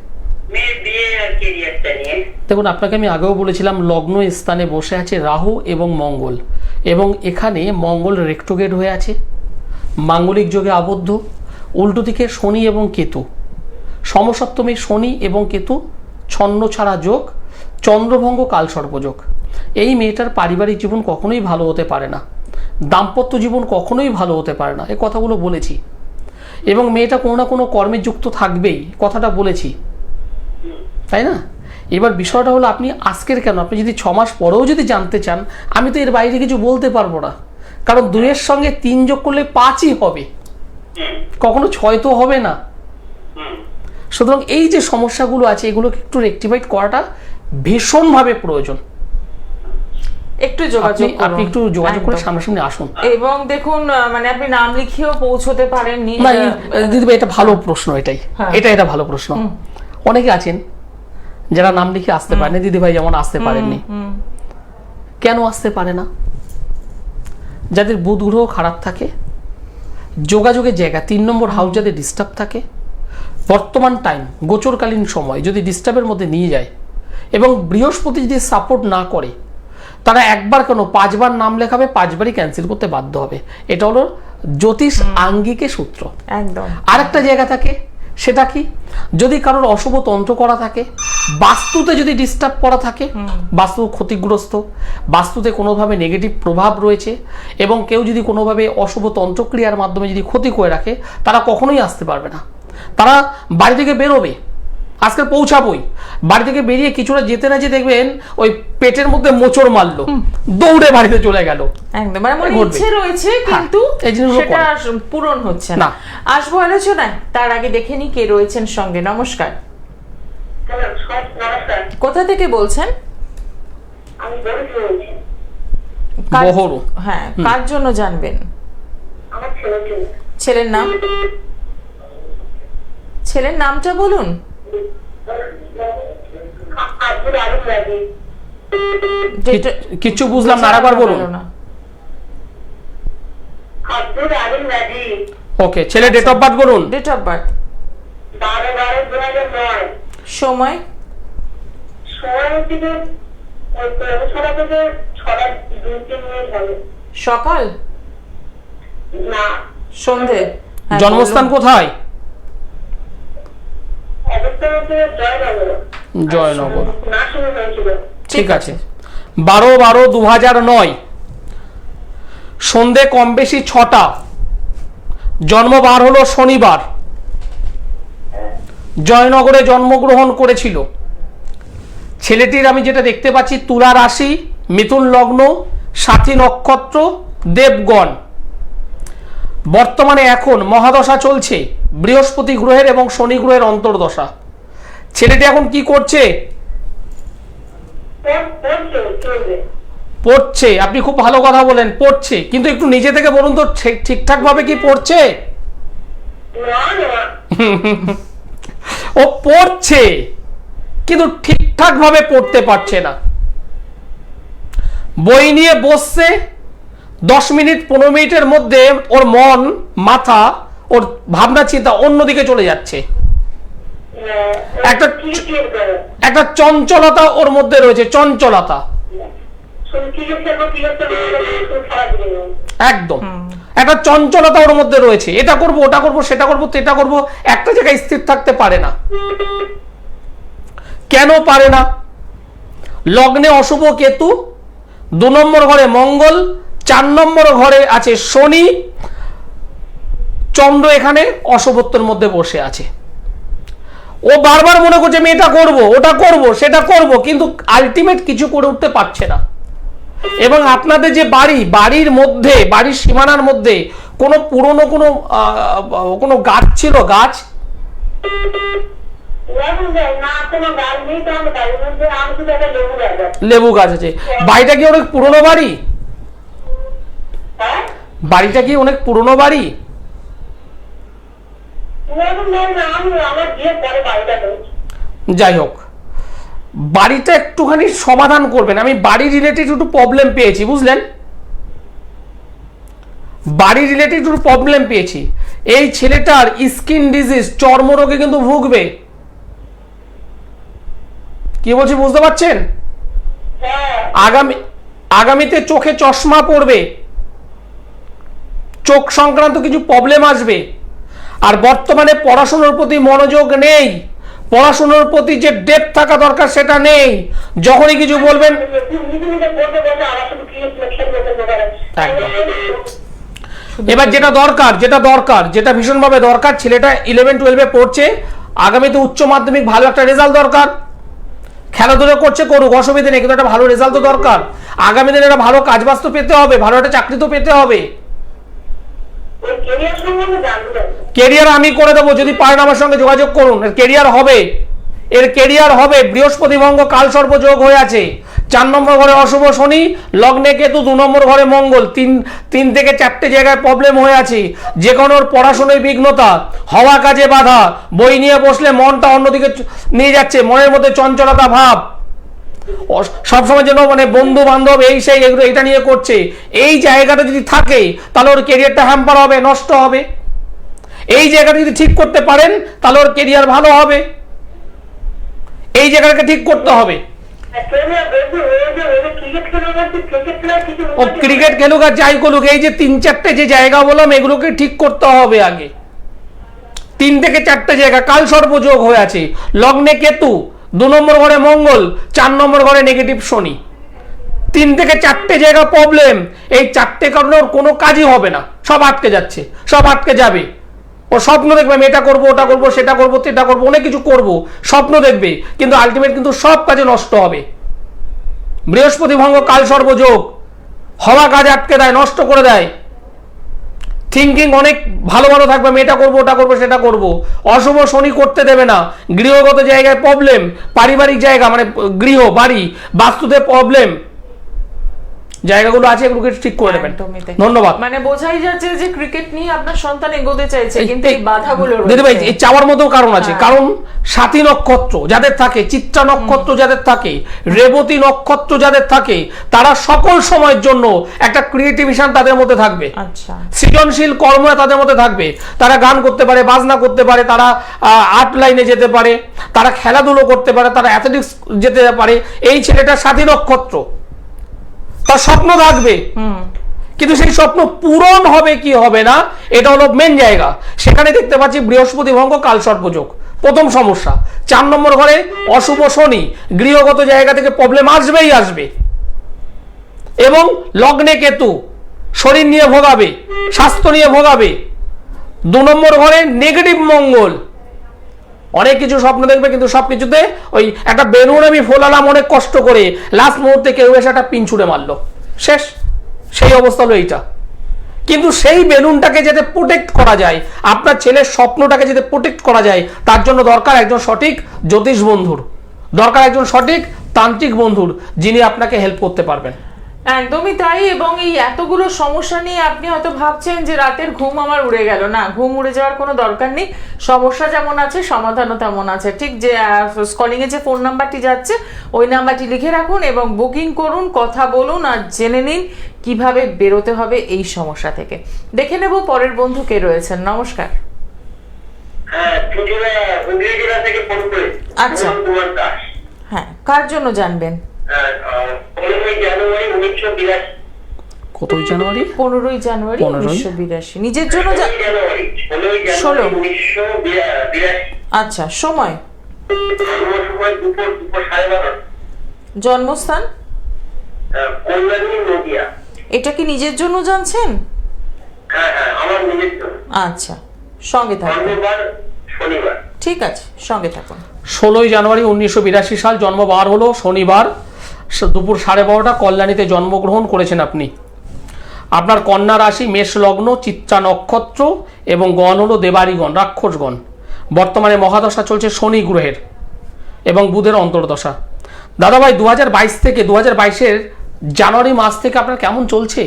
মেয়ের বিয়ে আর কেরিয়ারটা নিয়ে। দেখুন, আপনাকে আমি আগেও বলেছিলাম লগ্ন স্থানে বসে আছে রাহু এবং মঙ্গল, এবং এখানে মঙ্গল রেক্টোগেট হয়ে আছে, মাঙ্গলিক যোগে আবদ্ধ। উল্টো দিকে শনি এবং কেতু, সমসপ্তমী শনি এবং কেতু, ছন্ন ছাড়া যোগ, চন্দ্রভঙ্গ কালসর্পযোগ। এই মেয়েটার পারিবারিক জীবন কখনোই ভালো হতে পারে না, দাম্পত্য জীবন কখনোই ভালো হতে পারে না, এই কথাগুলো বলেছি। এবং মেয়েটা কোনো না কোনো কর্মে যুক্ত থাকবেই, কথাটা বলেছি, তাই না? এবার বিষয়টা হলো, আপনি আজকের কেন, আপনি যদি 6 মাস পরেও যদি জানতে চান, আমি তো এর বাইরে কিছু বলতে পারবো না, কারণ 2-এর সঙ্গে 3 যোগ করলে 5ই হবে, কখনো 6 তো হবে না। সুতরাং এই যে সমস্যাগুলো আছে, এগুলোকে একটু রেকটিফাইড করাটা ভীষণভাবে প্রয়োজন। একটু যোগাযোগ করুন। আপনি একটু যোগাযোগ করে একদম। সামনাসামনি আসুন। এবং দেখুন, মানে আপনি নাম লিখিয়েও পৌঁছতে পারেননি। না দিদিভাই, এটা ভালো প্রশ্ন, এটাই হ্যাঁ। এটা ভালো প্রশ্ন। অনেকে আছেন যারা নাম লিখে আসতে পারেনি, দিদিভাই যেমন আসতে পারেননি। কেন আসতে পারে না? যাদের বুধ গ্রহ খারাপ থাকে, যোগাযোগের জায়গা 3 নম্বর হাউস যাদের ডিস্টার্ব থাকে, বর্তমান টাইম গোচরকালীন সময় যদি ডিস্টার্বের মধ্যে নিয়ে যায়, এবং বৃহস্পতি যদি সাপোর্ট না করে, তারা একবার কেন 5 বার নাম লেখাবে, 5 বারই ক্যান্সেল করতে বাধ্য হবে। এটা হলো জ্যোতিষ আঙ্গিকে সূত্র। একদম। আরেকটা জায়গা থাকে, সেটা কি, যদি কারোর অশুভ তন্ত্র করা থাকে, বাস্তুতে যদি ডিস্টার্ব করা থাকে, বাস্তু ক্ষতিগ্রস্ত, বাস্তুতে কোনোভাবে নেগেটিভ প্রভাব রয়েছে, এবং কেউ যদি কোনোভাবে অশুভ তন্ত্রক্রিয়ার মাধ্যমে যদি ক্ষতি করে রাখে, তারা কখনোই আসতে পারবে না। তারা বাড়ি থেকে বেরোবে, আজকে পৌঁছাবই, বাড়ি থেকে বেরিয়ে কিছুটা যেতে না যে দেখবেন ওই পেটের মধ্যে মোচড় মারলো, দৌড়ে বাড়িতে চলে গেল। একদম, মানে মনে ঘটবে। ইচ্ছে রয়েছে, কিন্তু এই জিনিসগুলো সেটা করে। পূরণ হচ্ছে না। না। আসবো আলোচনায়, তার আগে দেখে নি কে রয়েছেন সঙ্গে। নমস্কার। হ্যালো, নমস্কার। কোথা থেকে বলছেন? আমি বলছি বলছি বহরু। হ্যাঁ, কার জন্য জানবেন? আমার ছেলের জন্য। ছেলের নাম? ছেলের নামটা বলুন। আব্দুল আলিম রাজি। কিচ্ছু বুঝলাম না, আরেকবার বলুন। আব্দুল আলিম রাজি। ওকে, ছেলে ডেট অফ বার্থ বলুন। Date of birth? 12/12/2009। সময়? সময় হচ্ছে যে ওই 6টা থেকে 6:02-3 হবে। সকাল? না, সন্ধে? হ্যাঁ, জন্মস্থান বলুন। কোথায়? অবস্থান হচ্ছে জয়নগর। জয়নগর। না শুরু হয়েছিল। ঠিক আছে। 12/12/2009, সন্ধে কম বেশি 6টা, জন্মবার হলো শনিবার, জয়নগরে জন্মগ্রহণ করেছিল। ছেলেটির আমি যেটা দেখতে পাচ্ছি, তুলা রাশি, মিথুন লগ্ন, সাথী নক্ষত্র, দেবগণ। বর্তমানে এখন মহাদশা চলছে বৃহস্পতি গ্রহের এবং শনি গ্রহের অন্তর্দশা। ছেলেটি এখন কি করছে? চলবে। পড়ছে। আপনি খুব ভালো কথা বলেন, পড়ছে, কিন্তু একটু নিজে থেকে বলুন তো, ঠিকঠাক ভাবে কি পড়ছে? না না, ও পড়ছে, কিন্তু ঠিকঠাক ভাবে পড়তে পারছে না। বই নিয়ে বসছে, 10 মিনিট 15 মিনিটের মধ্যে ওর মন, মাথা, ওর ভাবনা চিন্তা অন্যদিকে চলে যাচ্ছে। একটা ক্রিকেট করে। একটা চঞ্চলতা ওর মধ্যে রয়েছে, চঞ্চলতা। শুধু ক্রিকেট খেলবো, ক্রিকেট খেলবো, শুধু খেলা দিবে। একদম একটা চঞ্চলতা ওর মধ্যে রয়েছে, এটা করব, ওটা করব, সেটা করব, তেটা করব, একটা জায়গায় স্থির থাকতে পারে না। কেন পারে না? লগ্নে অশুভ কেতু, 2 নম্বর ঘরে মঙ্গল, 4 নম্বর ঘরে আছে শনি, চন্দ্র এখানে অশুভত্বের মধ্যে বসে আছে। ও বারবার মনে করছে আমি এটা করবো, ওটা করব, সেটা করব, কিন্তু আলটিমেট কিছু করে উঠতে পারছে না। এবং আপনাদের যে বাড়ির মধ্যে, বাড়ির সীমানার মধ্যে কোনো পুরনো কোনো গাছ ছিল, গাছ? লেবু গাছ আছে। বাড়িটা কি অনেক পুরনো বাড়ি? বাড়িটা কি অনেক পুরনো বাড়ি? যাই হোক, বাড়িটা একটুখানি সমাধান করবেন। আমি বাড়ি রিলেটেড একটু প্রবলেম পেয়েছি, বুঝলেন? বাড়ি রিলেটেড একটু প্রবলেম পেয়েছি। এই ছেলেটার স্কিন ডিজিজ, চর্মরোগে কিন্তু ভুগবে। কি বলছি বুঝতে পারছেন? আগামীতে চোখে চশমা পড়বে, চোখ সংক্রান্ত কিছু প্রবলেম আসবে। আর বর্তমানে পড়াশোনার প্রতি মনোযোগ নেই, পড়াশোনার প্রতি যে ডেপথ থাকা দরকার সেটা নেই। যখনই কিছু বলবেন, এবার যেটা দরকার, যেটা ভীষণভাবে দরকার, ছেলেটা 11-12 পড়ছে, আগামীতে উচ্চ মাধ্যমিক ভালো একটা রেজাল্ট দরকার। খেলাধুলা করছে, করুক, অসুবিধা নেই, কিন্তু একটা ভালো রেজাল্ট তো দরকার। আগামী দিনে একটা ভালো কাজ বাজ তো পেতে হবে, ভালো একটা চাকরি তো পেতে হবে। কেরিয়ার আমি করে দেবো, যদি পারেন আমার সঙ্গে যোগাযোগ করুন। এর কেরিয়ার হবে। বৃহস্পতি ভঙ্গ কাল সর্প যোগ হয়ে আছে। 4 নম্বর ঘরে অশুভ শনি, লগ্নে কেতু, 2 নম্বর ঘরে মঙ্গল, 3 থেকে 4টে জায়গায় প্রবলেম হয়ে আছে। যে কোনো পড়াশোনায় বিঘ্নতা, হওয়া কাজে বাধা, বই নিয়ে বসলে মনটা অন্যদিকে নিয়ে যাচ্ছে, মনের মধ্যে চঞ্চলতা ভাব, সবসময় যেন বন্ধু বান্ধব এই সেই এগুলো এটা নিয়ে করছে। এই জায়গাটা যদি থাকে তাহলে ওর কেরিয়ারটা হ্যাম্পার হবে, নষ্ট হবে। এই জায়গাটা যদি ঠিক করতে পারেন তাহলে ওর কেরিয়ার ভালো হবে। এই জায়গাটাকে ঠিক করতে হবে। ও ক্রিকেট খেলুক আর যাই করুক, এই যে 3-4টে যে জায়গা বললাম এগুলোকে ঠিক করতে হবে আগে। 3 থেকে 4টে জায়গা কাল সর্প যোগ হয়ে আছে। লগ্নে কেতু, 2 নম্বর ঘরে মঙ্গল, 4 নম্বর ঘরে নেগেটিভ শনি। 3 থেকে 4টে জায়গা প্রবলেম। এই 4টে কারণে ওর কোনো কাজই হবে না, সব আটকে যাচ্ছে, সব আটকে যাবে। ও স্বপ্ন দেখবে আমি এটা করবো, ওটা করবো, সেটা করবো, এটা করবো, অনেক কিছু করবো, স্বপ্ন দেখবে, কিন্তু আলটিমেট কিন্তু সব কাজে নষ্ট হবে। বৃহস্পতি ভঙ্গ কাল সর্বযোগ, হওয়া কাজ আটকে দেয়, নষ্ট করে দেয়। থিঙ্কিং অনেক ভালো ভালো থাকবে, আমি এটা করবো, ওটা করবো, সেটা করবো। অশুভ শনি করতে দেবে না। গৃহগত জায়গায় প্রবলেম, পারিবারিক জায়গা গৃহ বাড়ি বাস্তুতে প্রবলেম, জায়গাগুলো আছে, এগুলোকে ঠিক করে দেবেন। ধন্যবাদ। বোঝাই যাচ্ছে যে ক্রিকেট নিয়ে আপনার সন্তান এগোতে চাইছে, কিন্তু এই বাধাগুলো দিদি ভাই, এই চাওয়ার মতো কারণ আছে। কারণ সাথী নক্ষত্র যাদের থাকে, চিত্রা নক্ষত্র যাদের থাকে, রেবতী নক্ষত্র যাদের থাকে, তারা সকল সময়ের জন্য একটা ক্রিয়েটিভিশন তাদের মধ্যে থাকবে। আচ্ছা, সৃজনশীল কর্ম তাদের মধ্যে থাকবে। তারা গান করতে পারে, বাজনা করতে পারে, তারা আর্ট লাইনে যেতে পারে, তারা খেলাধুলো করতে পারে, তারা অ্যাথলেটিক্স যেতে পারে। এই ছেলেটা সাথী নক্ষত্র, তার স্বপ্ন থাকবে, কিন্তু সেই স্বপ্ন পূরণ হবে কি হবে না এটা হলো মেন জায়গা। সেখানে দেখতে পাচ্ছি বৃহস্পতি ভঙ্গ কাল সর্পযোগ। প্রথম সমস্যা, 4 নম্বর ঘরে অশুভ শনি, গৃহগত জায়গা থেকে প্রবলেম আসবেই আসবে। এবং লগ্নে কেতু, শরীর নিয়ে ভোগাবে, স্বাস্থ্য নিয়ে ভোগাবে। 2 নম্বর ঘরে নেগেটিভ মঙ্গল, অনেক কিছু স্বপ্ন দেখবে, কিন্তু সবকিছুতে ওই একটা বেলুন আমি ফোলালাম অনেক কষ্ট করে, লাস্ট মুহূর্তে কেউ এসে একটা পিন ছুঁড়ে মারলো, শেষ। সেই অবস্থা হলো এইটা। কিন্তু সেই বেলুনটাকে যাতে প্রোটেক্ট করা যায়, আপনার ছেলের স্বপ্নটাকে যাতে প্রোটেক্ট করা যায়, তার জন্য দরকার একজন সঠিক জ্যোতিষ বন্ধুর, দরকার একজন সঠিক তান্ত্রিক বন্ধুর, যিনি আপনাকে হেল্প করতে পারবেন। একদমই তাই। এবং এই এতগুলো সমস্যা নিয়ে আপনি হয়তো ভাবছেন যে রাতের ঘুম আমার উড়ে গেল। না, ঘুম উড়ে যাওয়ার কোনো দরকার নেই। সমস্যা যেমন আছে, সমাধানও তেমন আছে। ঠিক যে কলিং এ যে ফোন নাম্বারটি যাচ্ছে, ওই নাম্বারটি লিখে রাখুন এবং বুকিং করুন, কথা বলুন আর জেনে নিন কিভাবে বেরোতে হবে এই সমস্যা থেকে। দেখে নেব পরের বন্ধু কে রয়েছেন। নমস্কার। আচ্ছা, হ্যাঁ, কার জন্য জানবেন? 15 জানুয়ারি 1982। কতই জানুয়ারি? 15 জানুয়ারি 1982। নিজের জন্য 16 জানুয়ারি 1982। আচ্ছা, সময়? সময় দুপুর 12:30। জন্মস্থান? কল্যাণী, নদিয়া। এটা কি নিজের জন্য জানছেন? হ্যাঁ, আমার নিজের জন্য। আচ্ছা, সঙ্গে থাকুন। শনিবার। ঠিক আছে, সঙ্গে থাকুন। 16ই জানুয়ারি 1982 সাল জন্মবার হলো শনিবার, দুপুর 12:30 কল্যাণীতে জন্মগ্রহণ করেছেন আপনি। আপনার কন্যা রাশি মেষ লগ্ন, চিত্রা নক্ষত্র এবং গণ হলো দেবারিগণ, রাক্ষসগণ। বর্তমানে মহাদশা চলছে শনি গ্রহের এবং বুধের অন্তর্দশা। দাদাভাই 2022 থেকে 2022-এর জানুয়ারি মাস থেকে আপনার কেমন চলছে?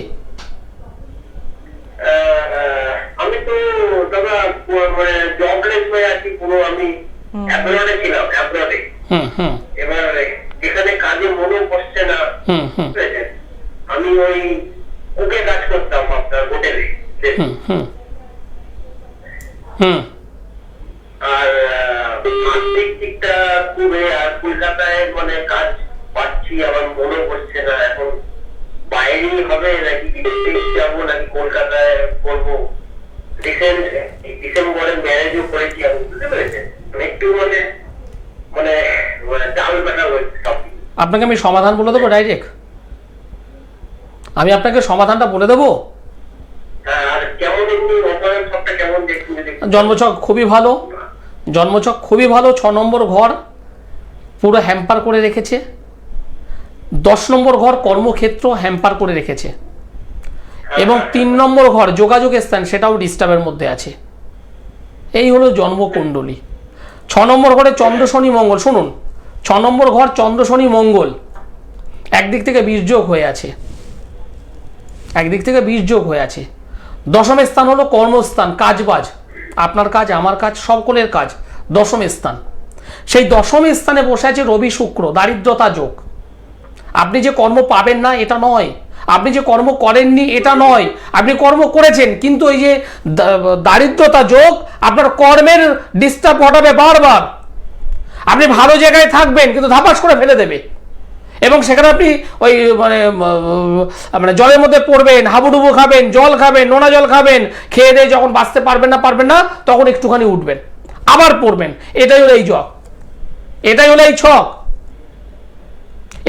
আমি তো দাদা মানে জবলেস হয়ে আছি পুরো। আমি অ্যাব্রডে ছিলাম, অ্যাব্রডে। এবার এখানে কাজে মনেও বসছে না। আমি ওই ওকে কাজ করতাম আপনার হোটেলে। আর আর্থিক দিকটা খুবই, আর কলকাতায় মানে কাজ পাচ্ছি, আমার মনে পড়ছে না এখন বাইরেই হবে নাকি বিদেশে যাবো নাকি কলকাতায় করবো। রিসেন্ট ডিসেম্বরে ম্যারেজও করেছি আমি, বুঝতে পেরেছেন? একটু মানে মানে ডাল বেটা হয়েছে সব। আপনাকে আমি সমাধান বলে দেবো ডাইরেক্ট, আমি আপনাকে সমাধানটা বলে দেবো। আর কেমন এমনি ওপরের সবটা কেমন দেখুন? জন্মছক খুবই ভালো, জন্মছক খুবই ভালো। 6 নম্বর ঘর পুরো হ্যাম্পার করে রেখেছে। 10 নম্বর ঘর কর্মক্ষেত্র হ্যাম্পার করে রেখেছে এবং 3 নম্বর ঘর যোগাযোগের স্থান, সেটাও ডিস্টার্বের মধ্যে আছে। এই হলো জন্মকুণ্ডলী। 6 নম্বর ঘরে চন্দ্র শনি মঙ্গল, শুনুন, 6 নম্বর ঘর চন্দ্র শনি মঙ্গল একদিক থেকে বীর্যোগ হয়ে আছে, একদিক থেকে বীর্যোগ হয়ে আছে। 10ম স্থান হলো কর্মস্থান, কাজবাজ, আপনার কাজ আমার কাজ সকলের কাজ। 10ম স্থান, সেই 10ম স্থানে বসে আছে রবি শুক্র, দারিদ্রতা যোগ। আপনি যে কর্ম পাবেন না এটা নয়, আপনি যে কর্ম করেননি এটা নয়, আপনি কর্ম করেছেন, কিন্তু এই যে দারিদ্রতা যোগ আপনার কর্মের ডিস্টার্ব ঘটাবে বারবার। আপনি ভালো জায়গায় থাকবেন কিন্তু ধাপাস করে ফেলে দেবে, এবং সেখানে আপনি ওই মানে জলের মধ্যে পড়বেন, হাবুডুবু খাবেন, জল খাবেন, নোনা জল খাবেন, খেয়ে দিয়ে যখন বাঁচতে পারবেন না তখন একটুখানি উঠবেন, আবার পড়বেন। এটাই হলো এই ছক, এটাই হলো এই ছক।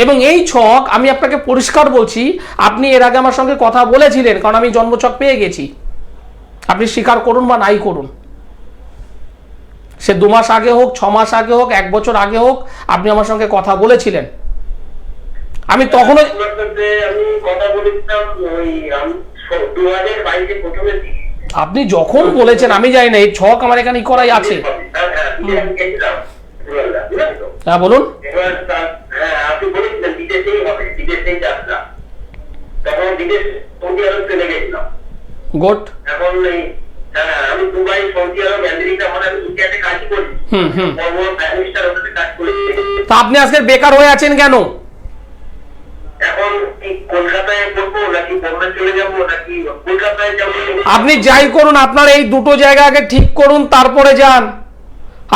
এবং এই ছক আমি আপনাকে পরিষ্কার বলছি, আপনি এর আগে আমার সঙ্গে কথা বলেছিলেন, কারণ আমি জন্মছক পেয়ে গেছি। আপনি স্বীকার করুন বা নাই করুন, সে 2 মাস আগে হোক, 6 মাস আগে হোক, 1 বছর আগে হোক, আপনি আমার সঙ্গে কথা বলেছিলেন। আমি তখনও আমি কথা বলেছিলাম ওই 2022-এ প্রথমে। আপনি যখন বলেছেন আমি জানি না, এই ছক আমার এখানে করাই আছে। হ্যাঁ বলুন। আপনি বলেছিলেন বিদেশেই হবে, বিদেশেই যাত্রা। তখন বিদেশ সৌদি আরব চলে গেছিলাম। গুড। এখন আমি দুবাই, সৌদি আরব, আমেরিকা, মানে আমি ইন্ডিয়াতে কাজ করি। কাজ করেছি। তা আপনি আজকে বেকার হয়ে আছেন কেন? এখন কলকাতায় করবো নাকি বোম্বে চলে যাবো নাকি কলকাতায় যাবো? আপনি যাই করুন, আপনার এই দুটো জায়গা আগে ঠিক করুন, তারপরে যান।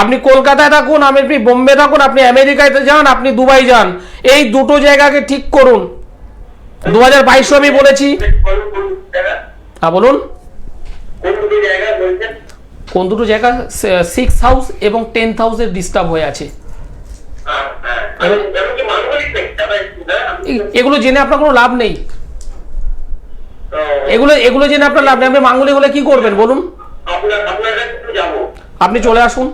আপনি কলকাতায় থাকুন, আপনি বোম্বে থাকুন, আপনি আমেরিকায় যান, আপনি দুবাই যান, এই দুটো জায়গাকে ঠিক করুন। 2022 আমি বলেছি। হ্যাঁ বলুন। কোন দুটো জায়গা? 6th হাউস এবং 10th হাউসের ডিস্টার্ব হয়ে আছে। এগুলো জেনে আপনার কোনো লাভ নেই, এগুলো জেনে আপনার লাভ নেই। আপনি মাঙ্গলিক হলে কি করবেন বলুন? আপনি চলে আসুন,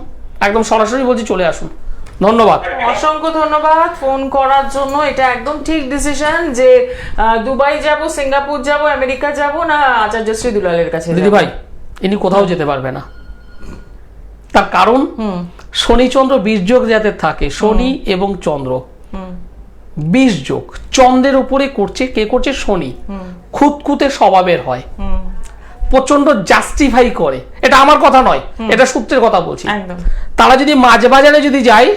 একদম সরাসরি বলছি, চলে আসুন। ধন্যবাদ, অসংখ্য ধন্যবাদ ফোন করার জন্য। এটা একদম ঠিক ডিসিশন যে দুবাই যাব, সিঙ্গাপুর যাব, আমেরিকা যাব, না আচার্যশ্রী দুলালের কাছে। দিদি ভাই, ইনি কোথাও যেতে পারবে না, তার কারণ শনি চন্দ্র বীর্যোগ যাতে থাকে, শনি এবং চন্দ্র বীর্যোগ চন্দ্রের উপরে করছে, কে করছে? শনি। খুঁতখুঁতে স্বভাবের হয়, প্রচন্ড জাস্টিফাই করে। এটা আমার কথা নয়, এটা সূত্রের কথা বলছি। তারা যদি মাছ বাজারে যদি যায়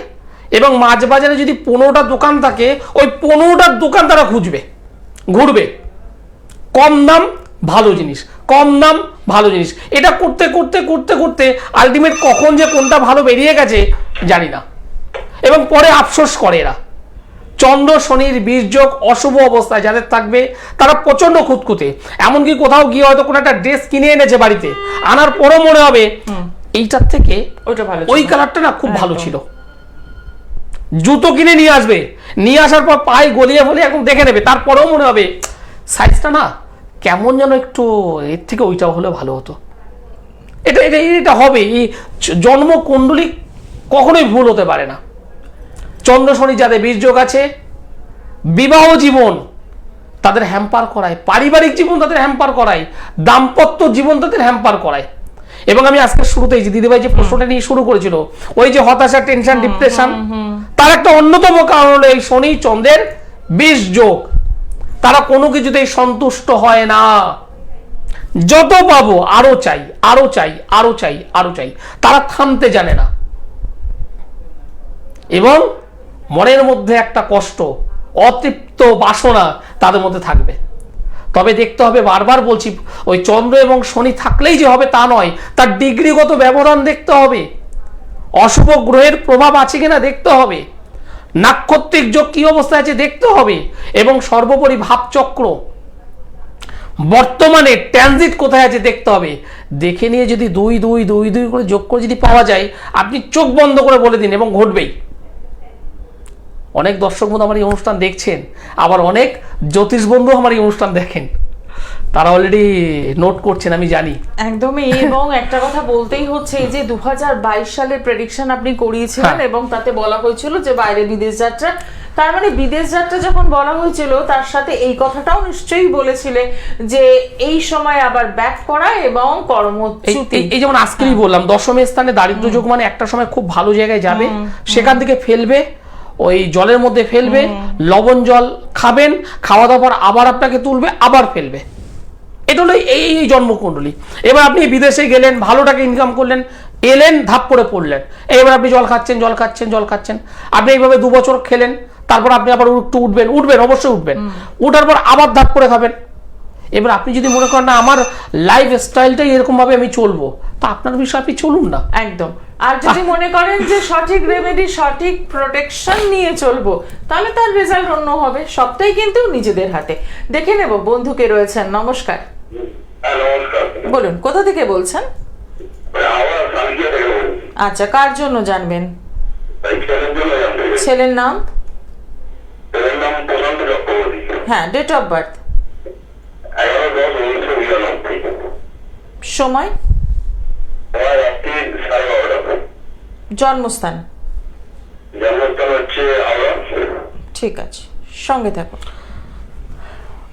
এবং মাছ বাজারে যদি 15টা দোকান থাকে, ওই 15টার দোকান তারা খুঁজবে, ঘুরবে, কম দাম ভালো জিনিস, কম দাম ভালো জিনিস। এটা করতে করতে করতে করতে আলটিমেট কখন যে কোনটা ভালো বেরিয়ে গেছে জানি না, এবং পরে আফসোস করে এরা। চন্দ্র শনির বীর্যোগ অশুভ অবস্থায় যাদের থাকবে তারা প্রচন্ড খুঁতখুঁতে। এমনকি কোথাও গিয়ে হয়তো কোনো একটা ড্রেস কিনে এনেছে বাড়িতে, আনার পরও মনে হবে এইটার থেকে ওই কালারটা না খুব ভালো ছিল, জুতো কিনে নিয়ে আসবে, নিয়ে আসার পর পায়ে গলিয়ে ফলিয়ে একদম দেখে নেবে, তারপরেও মনে হবে সাইজটা না কেমন যেন একটু এর থেকে ওইটা হলে ভালো হতো। এটা এটা এটা হবে। এই জন্মকুণ্ডলী কখনোই ভুল হতে পারে না। চন্দ্র শনি যাদের বীর্যোগ আছে, বিবাহ জীবন তাদের হ্যাম্পার করায়, পারিবারিক জীবন তাদের হ্যাম্পার করায়, দাম্পত্য জীবন তাদের হ্যাম্পার করায়। এবং আমি আজকে শুরুতেই যে দিদিভাই যে প্রশ্নটা নিয়ে শুরু করেছিল, ওই যে হতাশা, টেনশন, ডিপ্রেশন, তার একটা অন্যতম কারণ হলো এই শনি চন্দ্রের বীর্যোগ। তারা কোনো কিছুতেই সন্তুষ্ট হয় না, যত পাবো আরো চাই, আরো চাই, আরো চাই, আরো চাই, তারা থামতে জানে না। এবং মনের মধ্যে একটা কষ্ট, অতৃপ্ত বাসনা তাদের মধ্যে থাকবে। তবে দেখতে হবে, বারবার বলছি, ওই চন্দ্র এবং শনি থাকলেই যে হবে তা নয়, তার ডিগ্রিগত ব্যবধান দেখতে হবে, অশুভ গ্রহের প্রভাব আছে কিনা দেখতে হবে, নাক্ষত্রিক যোগ কি অবস্থায় আছে দেখতে হবে, এবং সর্বোপরি ভাবচক্র বর্তমানে ট্রানজিট কোথায় আছে দেখতে হবে। দেখে নিয়ে যদি 2-2-2-2 করে যোগ করে যদি পাওয়া যায়, আপনি চোখ বন্ধ করে বলে দিন এবং ঘটবেই। অনেক দর্শক বন্ধু আমার এই অনুষ্ঠান দেখছেন, আবার অনেক জ্যোতিষ বন্ধু আমার এই অনুষ্ঠান দেখেন, তারা অলরেডি নোট করছেন, আমি জানি। একদমই। এবং একটা কথা বলতেই হচ্ছে, এই যে 2022 সালের প্রেডিকশন আপনি করিয়েছিলেন এবং তাতে বলা হয়েছিল যে বাইরে বিদেশ যাত্রা, তার মানে বিদেশ যাত্রা যখন বলা হয়েছিল তার সাথে এই কথাটাও নিশ্চয়ই বলেছিলে যে এই সময় আবার ব্যাক করা এবং কর্মচ্যুতি। এই যেমন আজকেই বললাম, দশমের স্থানে দারিদ্র যোগ, মানে একটা সময় খুব ভালো জায়গায় যাবে, সেখান থেকে ফেলবে, ওই জলের মধ্যে ফেলবে, লবণ জল খাবেন, খাওয়া দাওয়ার পর আবার আপনাকে তুলবে, আবার ফেলবে। এটা হলো এই জন্মকুণ্ডলী। এবার আপনি বিদেশে গেলেন, ভালো টাকা ইনকাম করলেন, এলেন, ধাপ করে পড়লেন, এবার আপনি জল খাচ্ছেন, জল খাচ্ছেন, জল খাচ্ছেন, আপনি এইভাবে 2 বছর খেলেন, তারপর আপনি আবার একটু উঠবেন, অবশ্যই উঠবেন, উঠার পর আবার ধাপ করে খাবেন। এবার আপনি যদি মনে করেন না আমার লাইফ স্টাইলটাই এরকম ভাবে আমি চলবো, তা আপনার বিষয়ে আপনি চলুন না। একদম। আর যদি মনে করেন যে সঠিক রেমেডি, সঠিক প্রোটেকশন নিয়ে চলবো, তাহলে তার রেজাল্ট অন্য হবে। সবটাই কিন্তু নিজেদের হাতে। দেখে নেব বন্ধুকে রয়েছেন। নমস্কার। নমস্কার। বলুন, কোথা থেকে বলছেন? আমার সালকিয়া থেকে বলছি। আচ্ছা, কার জন্য জানবেন? ছেলের জন্য জানতে চাই। ছেলের নাম? ছেলের নাম প্রশান্ত চক্রবর্তী। হ্যাঁ, ডেট অফ বার্থ? 11-10-1992। সময়? রাত্রি 12:30। জন্মস্থান? জন্মস্থান হচ্ছে হাওড়া। ঠিক আছে, সঙ্গে থাকো।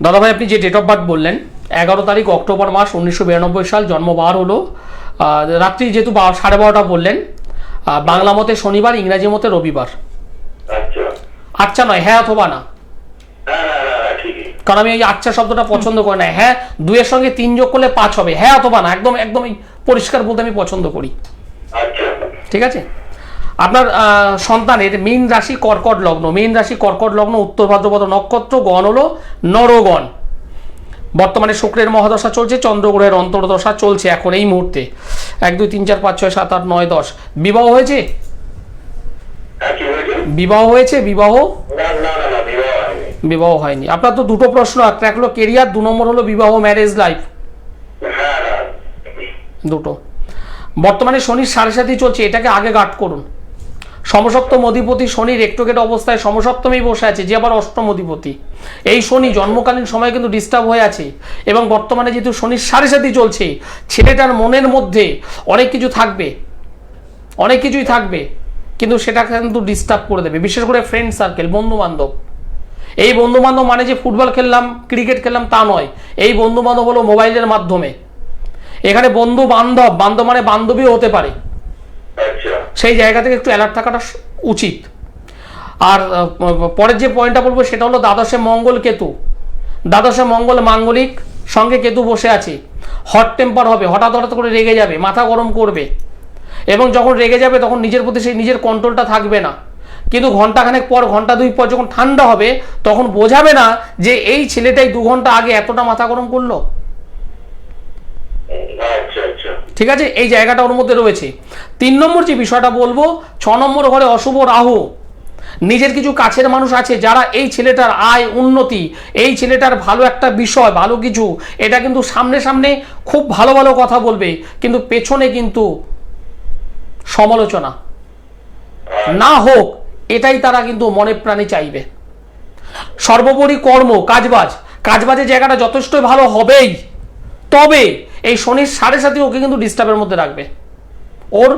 দাদাভাই, আপনি যে ডেট অফ বার্থ বললেন, 11 তারিখ অক্টোবর মাস 1992 সাল, জন্মবার হলো রাত্রি, যেহেতু 12:30 বললেন, বাংলা মতে শনিবার, ইংরাজি মতে রবিবার। আচ্ছা। আচ্ছা নয়, হ্যাঁ অথবা না, না, ঠিকই। কারণ আমি এই আচ্ছা শব্দটা পছন্দ করি না। হ্যাঁ 2 এর সঙ্গে 3 যোগ করলে 5 হবে, হ্যাঁ অথবা না, একদম একদম পরিষ্কার বলতে আমি পছন্দ করি। আচ্ছা। ঠিক আছে। আপনার সন্তানের মীন রাশি কর্কট লগ্ন, মীন রাশি কর্কট লগ্ন, উত্তর ভাদ্রপদ নক্ষত্র, গণ হলো নরগণ। বর্তমানে শুক্রের মহাদশা চলছে, চন্দ্রগ্রহের অন্তর্দশা চলছে এখন এই মুহূর্তে। 1 2 3 4 5 6 7 8 9 10। বিবাহ হয়েছে? বিবাহ হয়েছে? বিবাহ বিবাহ হয়নি। আপনার তো দুটো প্রশ্ন, একটা হলো কেরিয়ার, 2 নম্বর হলো বিবাহ, ম্যারেজ লাইফ, দুটো। বর্তমানে শনির 7.5 চলছে, এটাকে আগে গাট করুন। সমসপ্তম অধিপতি শনি রেক্টোগেট অবস্থায় সমসপ্তমেই বসে আছে, যে আবার অষ্টম অধিপতি। এই শনি জন্মকালীন সময় কিন্তু ডিস্টার্ব হয়ে আছে, এবং বর্তমানে যেহেতু শনির 7.5 চলছে, ছেলেটার মনের মধ্যে অনেক কিছু থাকবে, অনেক কিছুই থাকবে, কিন্তু সেটা কিন্তু ডিস্টার্ব করে দেবে। বিশেষ করে ফ্রেন্ড সার্কেল, বন্ধু বান্ধব। এই বন্ধু বান্ধব মানে যে ফুটবল খেললাম, ক্রিকেট খেললাম তা নয়। এই বন্ধু বান্ধব হলো মোবাইলের মাধ্যমে। এখানে বন্ধু বান্ধব, বান্ধব মানে বান্ধবীও হতে পারে, সেই জায়গা থেকে একটু অ্যালার্ট থাকাটা উচিত। আর পরের যে পয়েন্টটা বলবো সেটা হলো দ্বাদশে মঙ্গল কেতু। দ্বাদশে মঙ্গল মাঙ্গলিক, সঙ্গে কেতু বসে আছে। হট টেম্পার হবে, হঠাৎ হঠাৎ করে রেগে যাবে, মাথা গরম করবে, এবং যখন রেগে যাবে তখন নিজের প্রতি সেই নিজের কন্ট্রোলটা থাকবে না। কিন্তু ঘন্টাখানেক পর, ঘন্টা 2 পর যখন ঠান্ডা হবে, তখন বোঝাবে না যে এই ছেলেটাই 2 ঘন্টা আগে এতটা মাথা গরম করলো। ঠিক আছে, এই জায়গাটা ওর মধ্যে রয়েছে। 3 নম্বর যে বিষয়টা বলবো, 6 নম্বর ঘরে অশুভ রাহু। নিজের কিছু কাছের মানুষ আছে যারা এই ছেলেটার আয় উন্নতি, এই ছেলেটার ভালো একটা বিষয়, ভালো কিছু, এটা কিন্তু সামনে সামনে খুব ভালো ভালো কথা বলবে, কিন্তু পেছনে কিন্তু সমালোচনা। না হোক এটাই তারা কিন্তু মনে প্রাণে চাইবে। সর্বোপরি কর্ম, কাজবাজের জায়গাটা যথেষ্টই ভালো হবেই, তবে এই শনির 7.5 ওকে কিন্তু ডিস্টার্বের মধ্যে রাখবে। ওর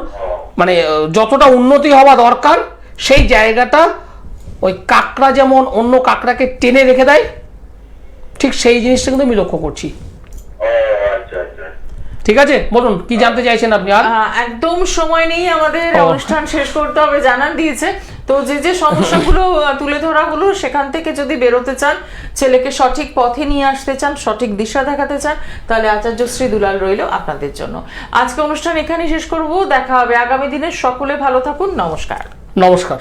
মানে যতটা উন্নতি হওয়া দরকার সেই জায়গাটা ওই কাকড়া যেমন অন্য কাকড়াকে টেনে রেখে দেয়, ঠিক সেই জিনিসটা কিন্তু আমি লক্ষ্য করছি। আচ্ছা আচ্ছা। ঠিক আছে, বলুন কি জানতে চাইছেন আপনি আর? একদম সময় নেই, আমাদের ও। অনুষ্ঠান শেষ করতে হবে, জানান দিয়েছে। তো যে যে সমস্যাগুলো তুলে ধরা হলো সেখান থেকে যদি বেরোতে চান, ছেলেকে সঠিক পথে নিয়ে আসতে চান, সঠিক দিশা দেখাতে চান, তাহলে আচার্য শ্রী দুলাল রইল আপনাদের জন্য। আজকে অনুষ্ঠান এখানেই শেষ করব, দেখা হবে আগামী দিনে। সকলে ভালো থাকুন, নমস্কার। নমস্কার।